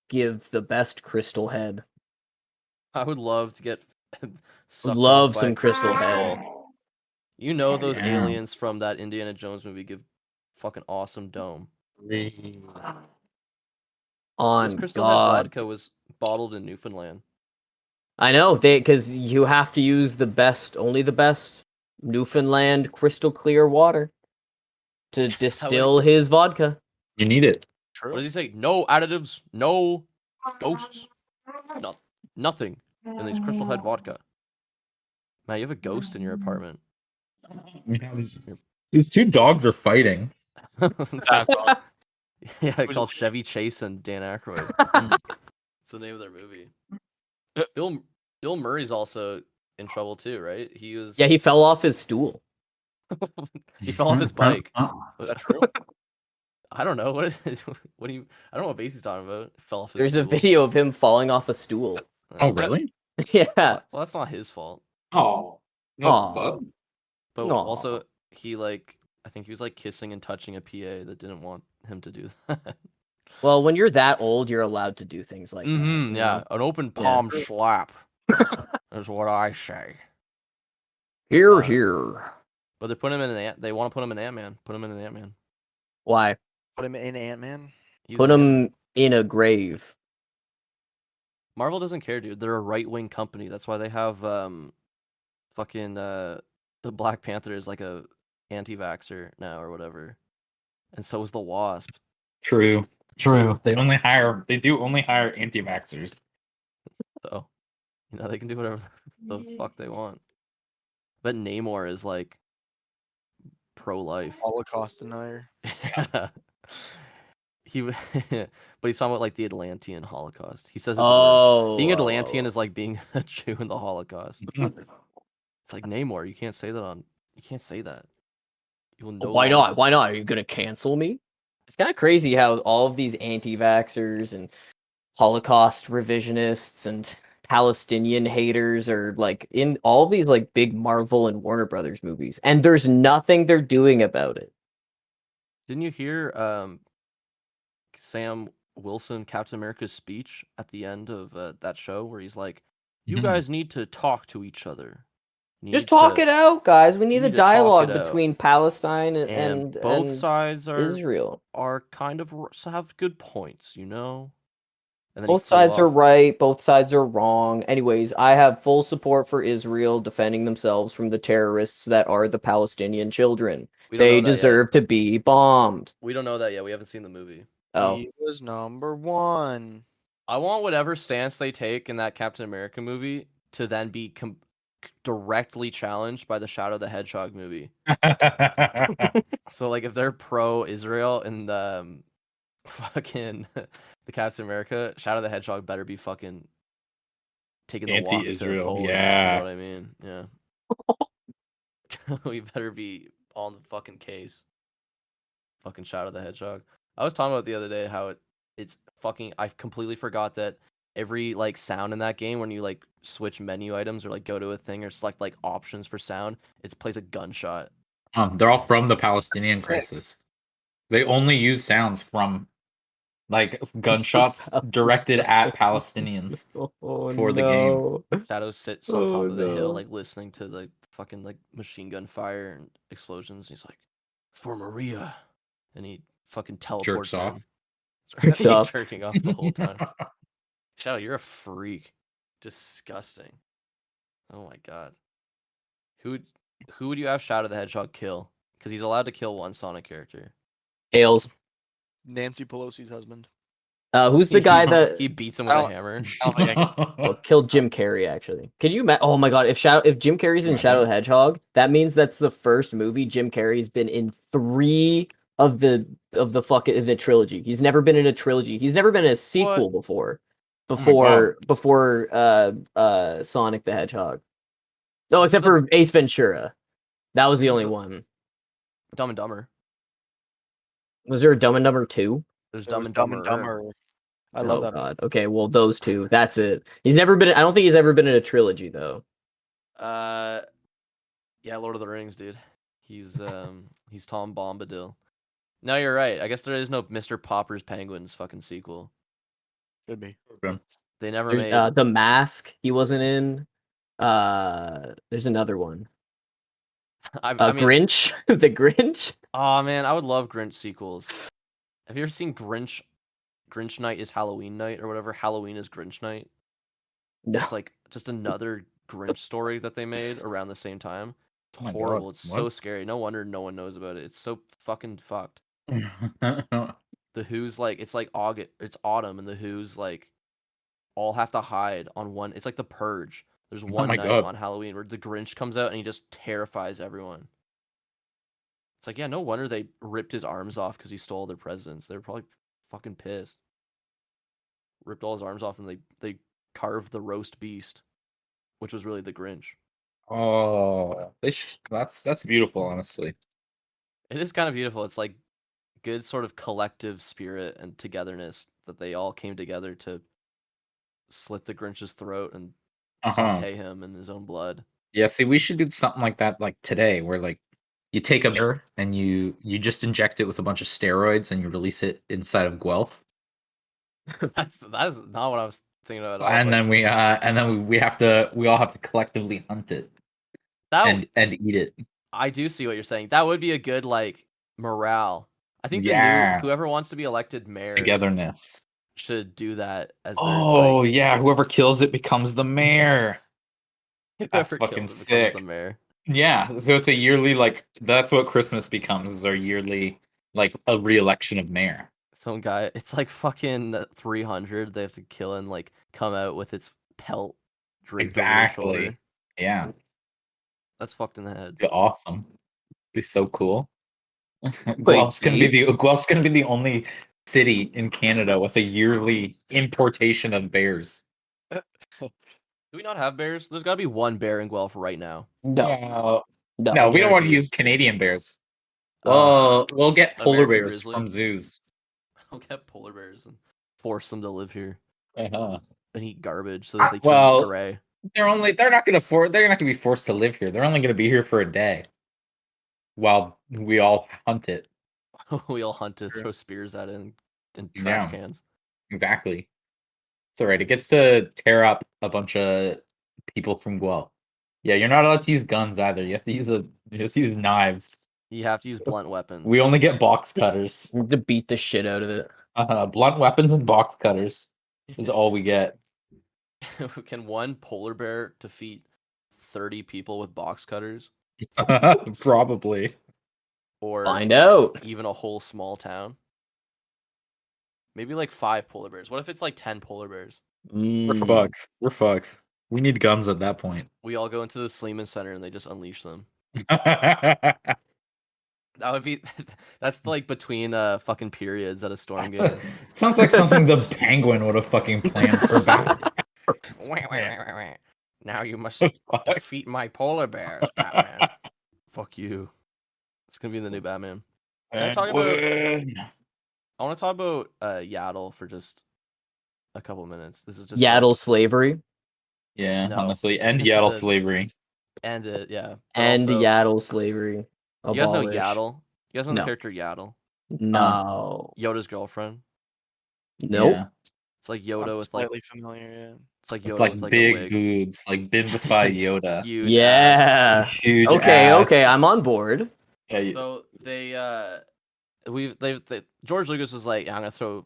give the best Crystal Head. I would love to get love some Crystal Head. You know those aliens from that Indiana Jones movie give fucking awesome dome. This Crystal Head vodka was bottled in Newfoundland. I know, because you have to use only the best Newfoundland crystal clear water to distill his vodka. You need it. True. What does he say? No additives, no ghosts, nothing in these Crystal Head vodka. Man, you have a ghost in your apartment. Yeah, these two dogs are fighting. Yeah, it's called Chevy Chase and Dan Aykroyd. It's the name of their movie. Bill Murray's also in trouble too, right? He fell off his stool. He fell off his bike. Is that true? I don't know. I don't know what base he's talking about. Fell off his There's stool. a video of him falling off a stool. Oh, really? Yeah. Well, that's not his fault. Oh. No, but also I think he was like kissing and touching a PA that didn't want him to do that. Well, when you're that old, you're allowed to do things like that. Yeah, an open palm slap is what I say. Here. But they're putting him in they want to put him in Ant-Man. Put him in an Ant-Man. Why? Put him in Ant-Man? Put him in a grave. Marvel doesn't care, dude. They're a right-wing company. That's why they have fucking the Black Panther is like a anti-vaxxer now or whatever. And so is the Wasp. True. They do only hire anti-vaxxers. So, they can do whatever the fuck they want. But Namor is like pro-life. Holocaust denier. But he's talking about like the Atlantean Holocaust. He says it's worse. Being Atlantean is like being a Jew in the Holocaust. It's like Namor, you can't say that. You can't say that. You will Why not? Why not? Are you gonna cancel me? It's kind of crazy how all of these anti-vaxxers and Holocaust revisionists and Palestinian haters are like in all these like big Marvel and Warner Brothers movies, and there's nothing they're doing about it. Didn't you hear Sam Wilson, Captain America's speech at the end of that show where he's like, "You guys need to talk to each other. Just talk it out, guys. We need a dialogue between Palestine and both sides Israel are kind of have good points, And then both sides are right, both sides are wrong. Anyways, I have full support for Israel defending themselves from the terrorists that are the Palestinian children. They deserve to be bombed. We don't know that yet. We haven't seen the movie. Oh. He was number one. I want whatever stance they take in that Captain America movie to then be directly challenged by the Shadow the Hedgehog movie. So, like, if they're pro-Israel in the fucking the Captain America, Shadow the Hedgehog better be fucking taking the anti-Israel. walk to Yeah, you know what I mean? Yeah. We better be on the fucking case. Fucking Shadow the Hedgehog. I was talking about the other day how it's fucking. I completely forgot that every like sound in that game when you like switch menu items or like go to a thing or select like options for sound, it plays a gunshot. They're all from the Palestinian crisis. They only use sounds from like gunshots directed at Palestinians for the game. Shadow sits on top of the hill, like listening to the fucking like machine gun fire and explosions. He's like, "For Maria," and he fucking teleports off. He's jerking off the whole time. Shadow, you're a freak. Disgusting. Oh my god. Who would you have Shadow the Hedgehog kill? Because he's allowed to kill one Sonic character. Tails. Nancy Pelosi's husband. Who's the guy that he beats him with a hammer? I don't think I can. Well, killed Jim Carrey, actually. Could you oh my god, if Jim Carrey's in Shadow the Hedgehog, that means that's the first movie Jim Carrey's been in 3 of the fucking the trilogy. He's never been in a trilogy. He's never been in a sequel before Sonic the Hedgehog. Oh, except for Ace Ventura. That was the only one. Dumb and Dumber. Was there a Dumb and Dumber 2? There's There Dumb was and Dumb and Dumber. Dumber. I love that. God. Okay, well those 2. That's it. He's never been. I don't think he's ever been in a trilogy though. Yeah, Lord of the Rings, dude. He's Tom Bombadil. No, you're right. I guess there is no Mr. Popper's Penguins fucking sequel. Should be. They never There's made The Mask. He wasn't in. There's another one. I mean, Grinch. The Grinch. Oh man, I would love Grinch sequels. Have you ever seen Grinch? Grinch Night is Halloween Night, or whatever. Halloween is Grinch Night. No. It's like just another Grinch story that they made around the same time. It's Oh my horrible. God, It's what? so scary. No wonder no one knows about it. It's so fucking fucked. The Who's like it's like August. It's autumn, and the Who's like all have to hide on one. It's like the Purge. There's one my night God. on Halloween where the Grinch comes out and he just terrifies everyone. It's like, yeah, no wonder they ripped his arms off because he stole their presidents. They were probably fucking pissed. Ripped all his arms off and they carved the roast beast, which was really the Grinch. Oh, that's beautiful, honestly. It is kind of beautiful. It's like good sort of collective spirit and togetherness that they all came together to slit the Grinch's throat and saute him in his own blood. Yeah, see, we should do something like that, like today, where like you take a mirror and you just inject it with a bunch of steroids and you release it inside of Guelph, That's not what I was thinking about at all. and then we all have to collectively hunt it and eat it. I do see what you're saying. That would be a good like morale. I think whoever wants to be elected mayor Togetherness should do that as their yeah, whoever kills it becomes the mayor. That's fucking sick. The mayor. Yeah, so it's a yearly like that's what Christmas becomes is our yearly like a re-election of mayor. Some guy, it's like fucking 300. They have to kill and like come out with its pelt draped over their shoulder. Yeah, that's fucked in the head. Be awesome. Be so cool. Guelph's gonna be the only city in Canada with a yearly importation of bears. Do we not have bears? There's got to be one bear in Guelph right now. No, we don't want to use Canadian bears. We'll get polar American bears grizzly. from zoos. We'll get polar bears and force them to live here And eat garbage so that they turn gray. They're not gonna be forced to live here. They're only gonna be here for a day, while we all hunt it. We all hunt it, throw spears at it in trash cans. Exactly. It's alright. It gets to tear up a bunch of people from Guelph. Yeah, you're not allowed to use guns either. You have to use knives. You have to use blunt weapons. We only get box cutters. To beat the shit out of it. Blunt weapons and box cutters is all we get. Can one polar bear defeat 30 people with box cutters? Probably. Or find out. Even a whole small town? Maybe like 5 polar bears. What if it's like 10 polar bears? We're fucked. We're fucked. We need guns at that point. We all go into the Sleeman Center and they just unleash them. That would be. That's like between fucking periods at a storm game. Sounds like something the Penguin would have fucking planned for back. Now you must defeat my polar bears, Batman. Fuck you. It's gonna be the new Batman. I want to talk about Yaddle for just a couple minutes. This is just Yaddle slavery. Yeah, honestly, end Yaddle slavery. End it, yeah. End Yaddle slavery. You guys know Yaddle? You guys know the character Yaddle? No. Yoda's girlfriend. Nope. Yeah. It's like Yoda with like slightly familiar. Yeah. It's like Yoda like with like big a wig. boobs, like bimbified Yoda. Huge yeah. Huge okay, ass. okay, I'm on board. Yeah. So George Lucas was like, I'm gonna throw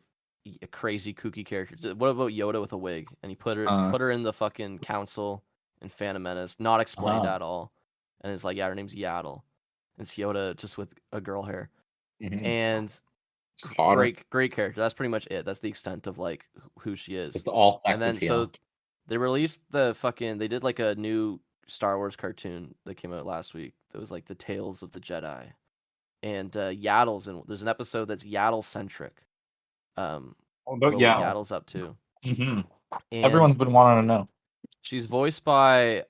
a crazy kooky character. What about Yoda with a wig? And he put her in the fucking council in Phantom Menace, not explained at all. And it's like, yeah, her name's Yaddle. It's Yoda just with a girl hair. Mm-hmm. And great character. That's pretty much it. That's the extent of like who she is. It's all sex And then appeal. so they released they did like a new Star Wars cartoon that came out last week. That was like the Tales of the Jedi. And Yaddle's and there's an episode that's Yaddle centric. What Yaddle's up to. Mm-hmm. Everyone's been wanting to know. She's voiced by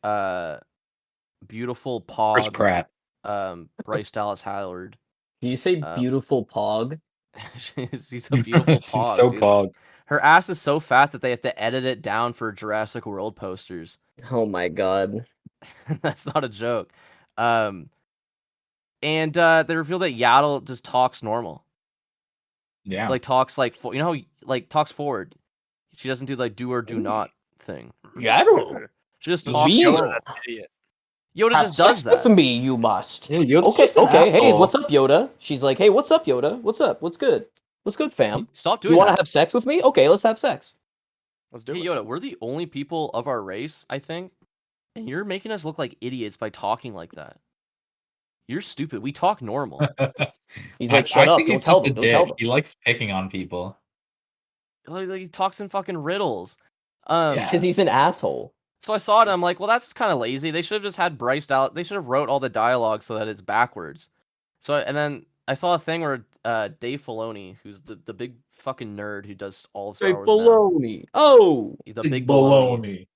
beautiful Pog. Chris Pratt. Bryce Dallas Howard. Do you say beautiful Pog? she's a beautiful Pog. She's so dude. Pog. Her ass is so fat that they have to edit it down for Jurassic World posters. Oh my god. That's not a joke. And they reveal that Yaddle just talks normal. Yeah. Like talks like talks forward. She doesn't do like do or do not thing. Yaddle. She just talks. Yoda, that's an idiot. Yoda Have just does sex that. with me, you must. Yeah, Yoda's Okay, just an okay. Hey, asshole. what's up, Yoda? She's like, hey, what's up, Yoda? What's up? What's good? What's good, fam? Stop doing You want to that. have sex with me? Okay, let's have sex. Let's do Hey it. Yoda, we're the only people of our race, I think, and you're making us look like idiots by talking like that. You're stupid. We talk normal. He's like, shut up. think Don't he's tell just a them. Don't tell dick. them. He likes picking on people. Like, he talks in fucking riddles. Because he's an asshole. So I saw it and I'm like, well, that's kind of lazy. They should have just had Bryce Dallas. They should have wrote all the dialogue so that it's backwards. So and then I saw a thing where Dave Filoni, who's the big fucking nerd who does all of Star Wars now, baloney. Oh, the big baloney.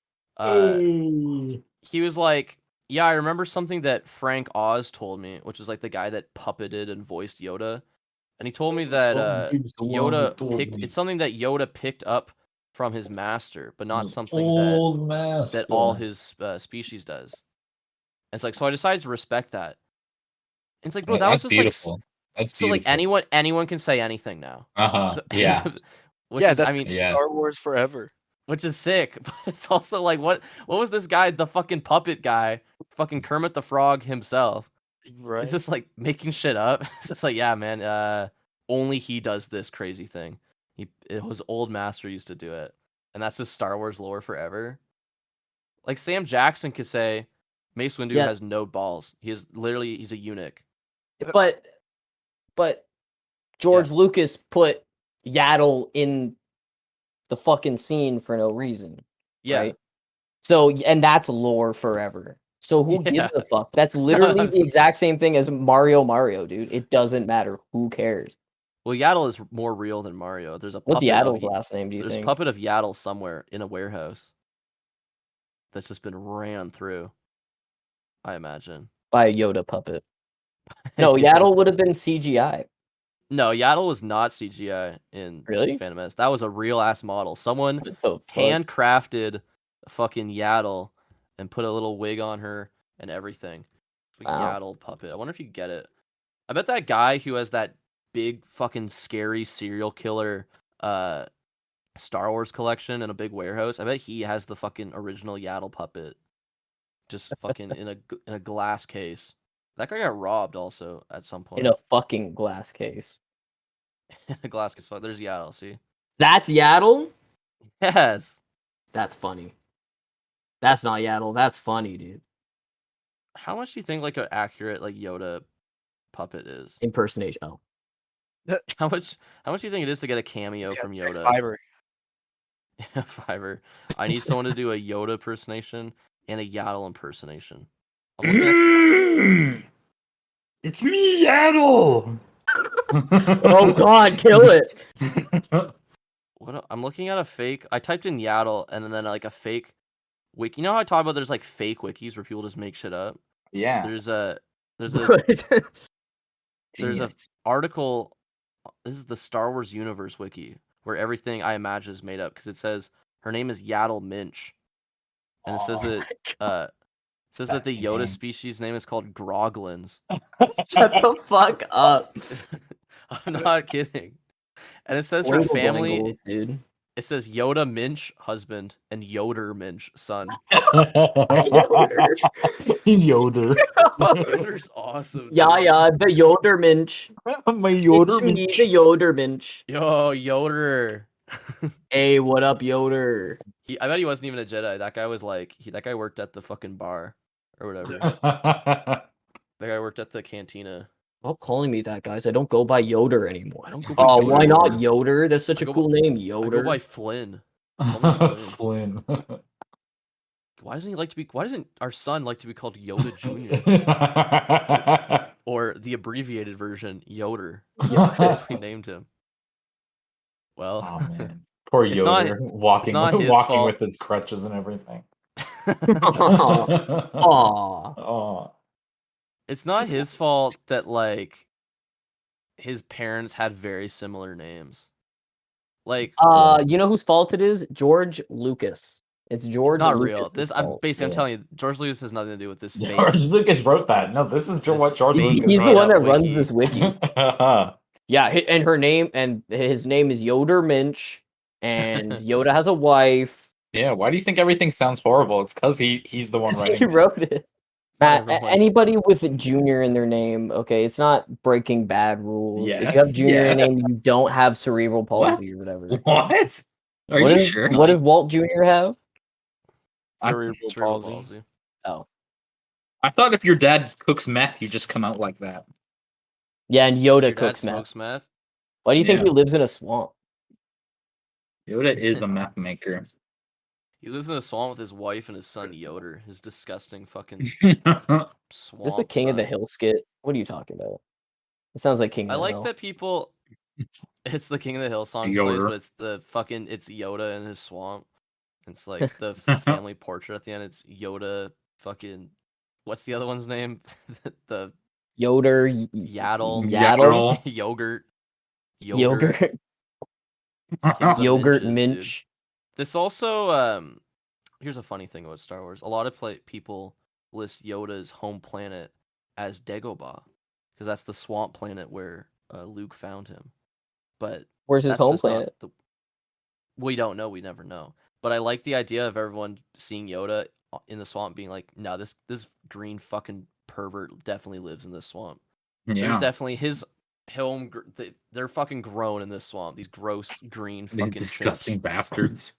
He was like, yeah, I remember something that Frank Oz told me, which is like the guy that puppeted and voiced Yoda. And he told me that it's something that Yoda picked up from his master, but not something that all his species does. And it's like, so I decided to respect that. And it's like, bro, that was just beautiful. like, That's so beautiful. like anyone can say anything now. So, Yeah. Star Wars forever. Which is sick, but it's also like, what was this guy, the fucking puppet guy, fucking Kermit the Frog himself? Right. It's just like making shit up. It's just like, yeah, man, only he does this crazy thing. His old master used to do it. And that's just Star Wars lore forever. Like Sam Jackson could say Mace Windu has no balls. He's a eunuch. But George Lucas put Yaddle in the fucking scene for no reason. Yeah. Right? So, and that's lore forever. So who gives a fuck? That's literally the exact same thing as Mario, dude. It doesn't matter. Who cares? Well, Yaddle is more real than Mario. There's a What's puppet Yaddle's last name, do you think? There's a puppet of Yaddle somewhere in a warehouse that's just been ran through, I imagine. By a Yoda puppet. No, Yaddle would have been CGI. No, Yaddle was not CGI in Phantom Menace. That was a real ass model. Someone handcrafted a fucking Yaddle and put a little wig on her and everything. Yaddle puppet. I wonder if you get it. I bet that guy who has that big fucking scary serial killer Star Wars collection in a big warehouse, I bet he has the fucking original Yaddle puppet just fucking in a glass case. That guy got robbed also at some point. In a fucking glass case. In a glass case. There's Yaddle, see? That's Yaddle? Yes. That's funny. That's not Yaddle. That's funny, dude. How much do you think like an accurate like Yoda puppet is? Impersonation. Oh. How much do you think it is to get a cameo from Yoda? Fiverr. I need someone to do a Yoda impersonation and a Yaddle impersonation. It's me, Yaddle. Oh god, kill it. I'm looking at a fake. I typed in Yaddle and then like a fake wiki. You know how I talk about there's like fake wikis where people just make shit up? Yeah. There's an article. This is the Star Wars Universe wiki where everything I imagine is made up because it says her name is Yoder Minch, and it says that the Yoda species name is called Groglins. Shut the fuck up. I'm not kidding. And it says her family, dude. It says Yoda Minch husband and Yoder Minch son. Yoder. Yoder's awesome. Yeah, the Yoder Minch. My Yoder Minch. The Yoder Minch. Yo, Yoder. Hey, what up, Yoder? I bet he wasn't even a Jedi. That guy was like, that guy worked at the fucking bar or whatever. That guy worked at the cantina. Stop calling me that, guys. I don't go by Yoder anymore. I don't go by Oh, Yoder. why not Yoder? That's such a go cool name, I Yoder. go by Flynn. Call me Flynn. Flynn. Why doesn't our son like to be called Yoda Jr.? or the abbreviated version, Yoder. As we named him. Well, oh man. Poor It's Yoder walking not his walking fault. with his crutches and everything. Aw. Aw. It's not his fault that like his parents had very similar names. Like you know whose fault it is? George Lucas. It's George. it's not Lucas' real. This I'm fault. basically I'm telling you, George Lucas has nothing to do with this fake. George Lucas wrote that. No, this is what George Lucas He's wrote. the one that wiki. runs this wiki. Yeah, and his name is Yoder Minch, and Yoda has a wife. Yeah, why do you think everything sounds horrible? It's because he's the one writing. He wrote it. Matt, Everyone- anybody with a junior in their name, okay, it's not Breaking Bad rules. If you have Yes, junior in your yes. name, you don't have cerebral palsy What? or whatever. What? Are What you is- sure? What does Walt Jr. have? Cerebral Cerebral palsy. palsy. Oh, I thought if your dad cooks meth, you just come out like that. yeah, and Your Yoda dad cooks meth. smokes meth. Why do you think Yeah. he lives in a swamp? Yoda is a meth maker. He lives in a swamp with his wife and his son Yoder. His disgusting fucking swamp. Is this a King of the son. Hill skit? What are you talking about? It sounds like King I of the like Hill. that people. It's the King of the Hill song Yoder. plays, but it's Yoda in his swamp. It's like the family portrait at the end. It's Yoda fucking. What's the other one's name? the Yoder, Yaddle, Yogurt. Yogurt, King of the Yogurt Minches, Minch. dude. This also here's a funny thing about Star Wars. A lot of people list Yoda's home planet as Dagobah because that's the swamp planet where Luke found him. But Where's his that's home just not planet? we don't know. We never know. But I like the idea of everyone seeing Yoda in the swamp, being like, "No, this green fucking pervert definitely lives in this swamp." There's Yeah. definitely his home. They're fucking grown in this swamp. These gross green These fucking disgusting chimps. bastards.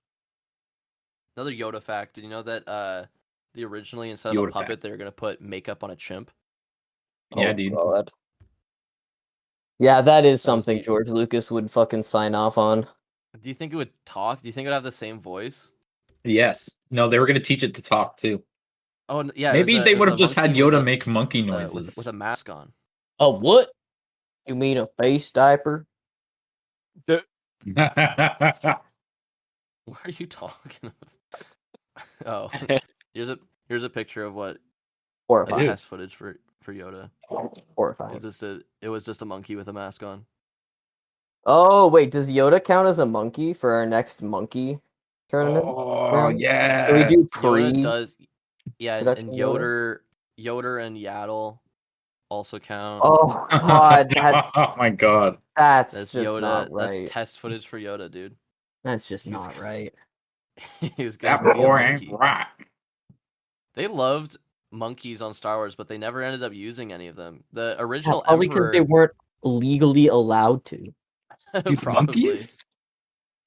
Another Yoda fact: did you know that the originally instead of Yoda a puppet, fact. they were gonna put makeup on a chimp? Yeah, dude. God. Yeah, that is was something the- George Lucas would fucking sign off on. Do you think it would talk? Do you think it would have the same voice? Yes. No, they were gonna teach it to talk too. Oh yeah. Maybe they would have just had monkey with Yoda a- make monkey with noises. with a mask on. Oh, what? You mean a face diaper? What are you talking about? Oh, here's a picture of what Horrifying. test footage for Yoda. Horrifying. It was just a monkey with a mask on. Oh, wait, does Yoda count as a monkey for our next monkey tournament? Oh yeah. Can we do Yoda does, yeah, and production Yoder and Yaddle also count. Oh God, Oh my god. that's That's just Yoda. not right. That's test footage for Yoda, dude. That's just He's- not right. He was That gonna be a boy ain't monkey. right. They loved monkeys on Star Wars, but they never ended up using any of them. The original Probably because Emperor, they weren't legally allowed to. Dude, probably. monkeys?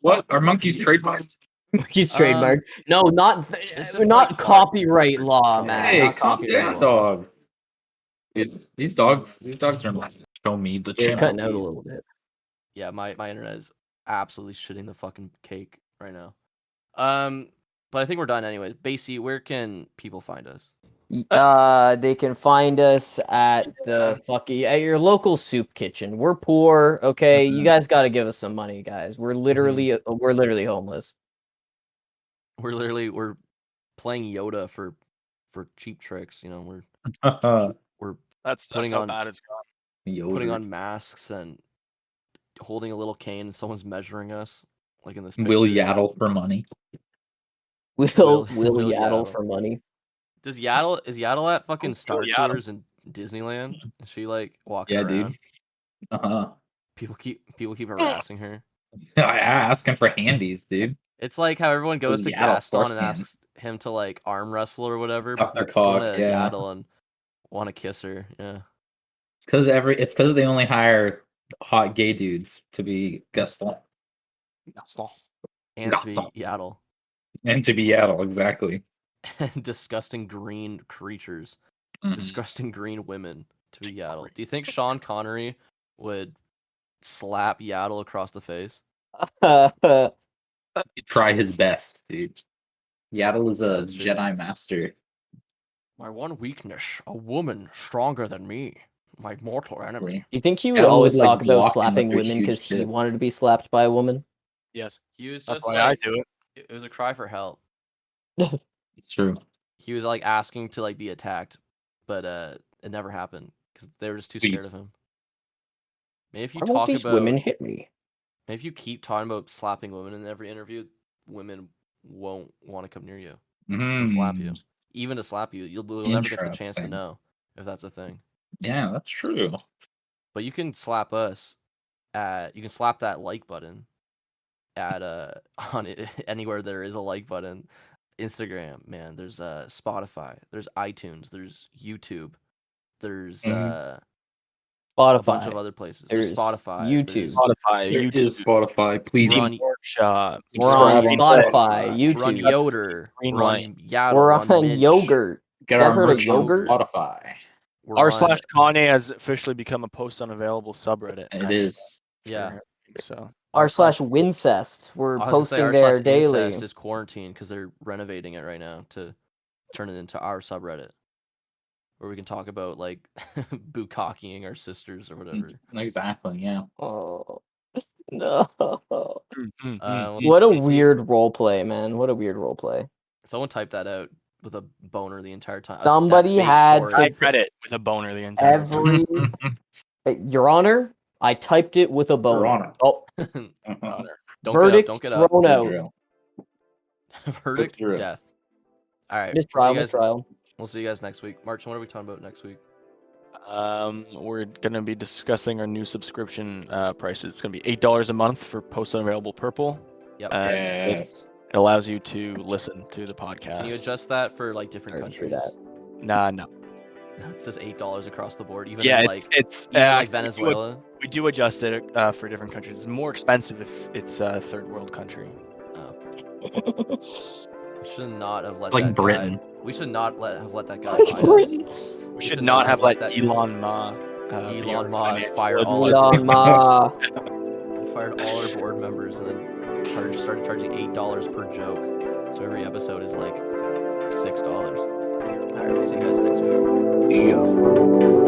What? Are monkeys trademarked? Monkeys trademark. No, not it's just not like copyright law, man. Hey, not calm copyright down, law. dog. Dude, these dogs are not show me the You're chimp. cutting out a little bit. Yeah, my internet is absolutely shitting the fucking cake right now. But I think we're done anyways. Basie, where can people find us? They can find us at your local soup kitchen. We're poor, okay? You guys got to give us some money, guys. We're literally homeless. We're playing Yoda for cheap tricks. You know, we're That's Putting how on- bad it's gone. putting on masks and holding a little cane, and someone's measuring us, like in this. Will picture. Yaddle for money. Will Will Yaddle Yaddle. for money. Is Yaddle at fucking Who's Star Will Yaddle? Tours in Disneyland? Is she like walking Yeah, around? dude. Uh-huh. People keep harassing her. Asking for handies, dude. It's like how everyone goes to Yaddle Gaston and firsthand. asks him to like arm wrestle or whatever. Suck their but go cock, to yeah. Yaddle and want to kiss her. Yeah. It's because they only hire hot gay dudes to be Gaston That's not. And to be Gaston. Yaddle. and to be Yaddle, exactly. And disgusting green creatures. Mhm. Disgusting green women. to be Yaddle. Do you think Sean Connery would slap Yaddle across the face? He'd try his best, dude. Yaddle is a Jedi master. My one weakness, a woman stronger than me, my mortal enemy. Do you think he would Yaddle always would, like, talk about block him slapping with their women because huge he tits. wanted to be slapped by a woman? Yes. He was That's just why like, I do it. It was a cry for help. It's true. He was like asking to like be attacked, but it never happened because they were just too scared of him. Maybe if you Why won't talk these about women hit me? maybe if you keep talking about slapping women in every interview, women won't want to come near you and slap you. Even to slap you, you'll never get the chance to Interesting. know if that's a thing. Yeah, that's true. But you can slap us you can slap that like button at on it, anywhere there is a like button. Instagram, man. There's Spotify. There's iTunes. There's YouTube. There's Spotify. a bunch of other places. There's There's Spotify. YouTube. Spotify, There YouTube, is Spotify. Please. We're on- Steam Workshop. We're on Subscribe on Spotify, Spotify. We're on YouTube. Yoder. Green We're on light. Yaddle. We're on on Minch. Yogurt. Get You guys our heard of merch on Yogurt? Spotify. We're R on- slash Kanye has officially become a post unavailable subreddit. It is. Yeah. So R slash Wincest. We're I was gonna posting say there r/incest daily. is quarantined because they're renovating it right now to turn it into our subreddit, where we can talk about like bukkakking our sisters or whatever. Exactly. Yeah. Oh no! Let's What a see. weird role play, man. What a weird role play. Someone typed that out with a boner the entire time. Somebody That fake had story. to- I read it with a boner the entire time. Every Your Honor, I typed it with a boner. Honor. Oh, Boner. verdict Don't get up. thrown out. Israel. Verdict, Through it. death. All right. Mistrial, we'll see you guys- mistrial. We'll see you guys next week. March, what are we talking about next week? We're gonna be discussing our new subscription prices. It's gonna be $8 a month for post unavailable purple. Yep. Yes. It allows you to listen to the podcast. Can you adjust that for like different Already through countries? Nah, no. It's just $8 across the board. Even Yeah, in, like it's even like we Venezuela. do adjust it for different countries. It's more expensive if it's a third world country. We should not have let Like that Britain. guy. We should not have let that guy. Like buy us. Britain. We should not have let that Elon Ma. Elon Ma fire all our Elon board Ma. members. He fired all our board members and then started charging $8 per joke. So every episode is like $6. All right, we'll see you guys next week. Yeah.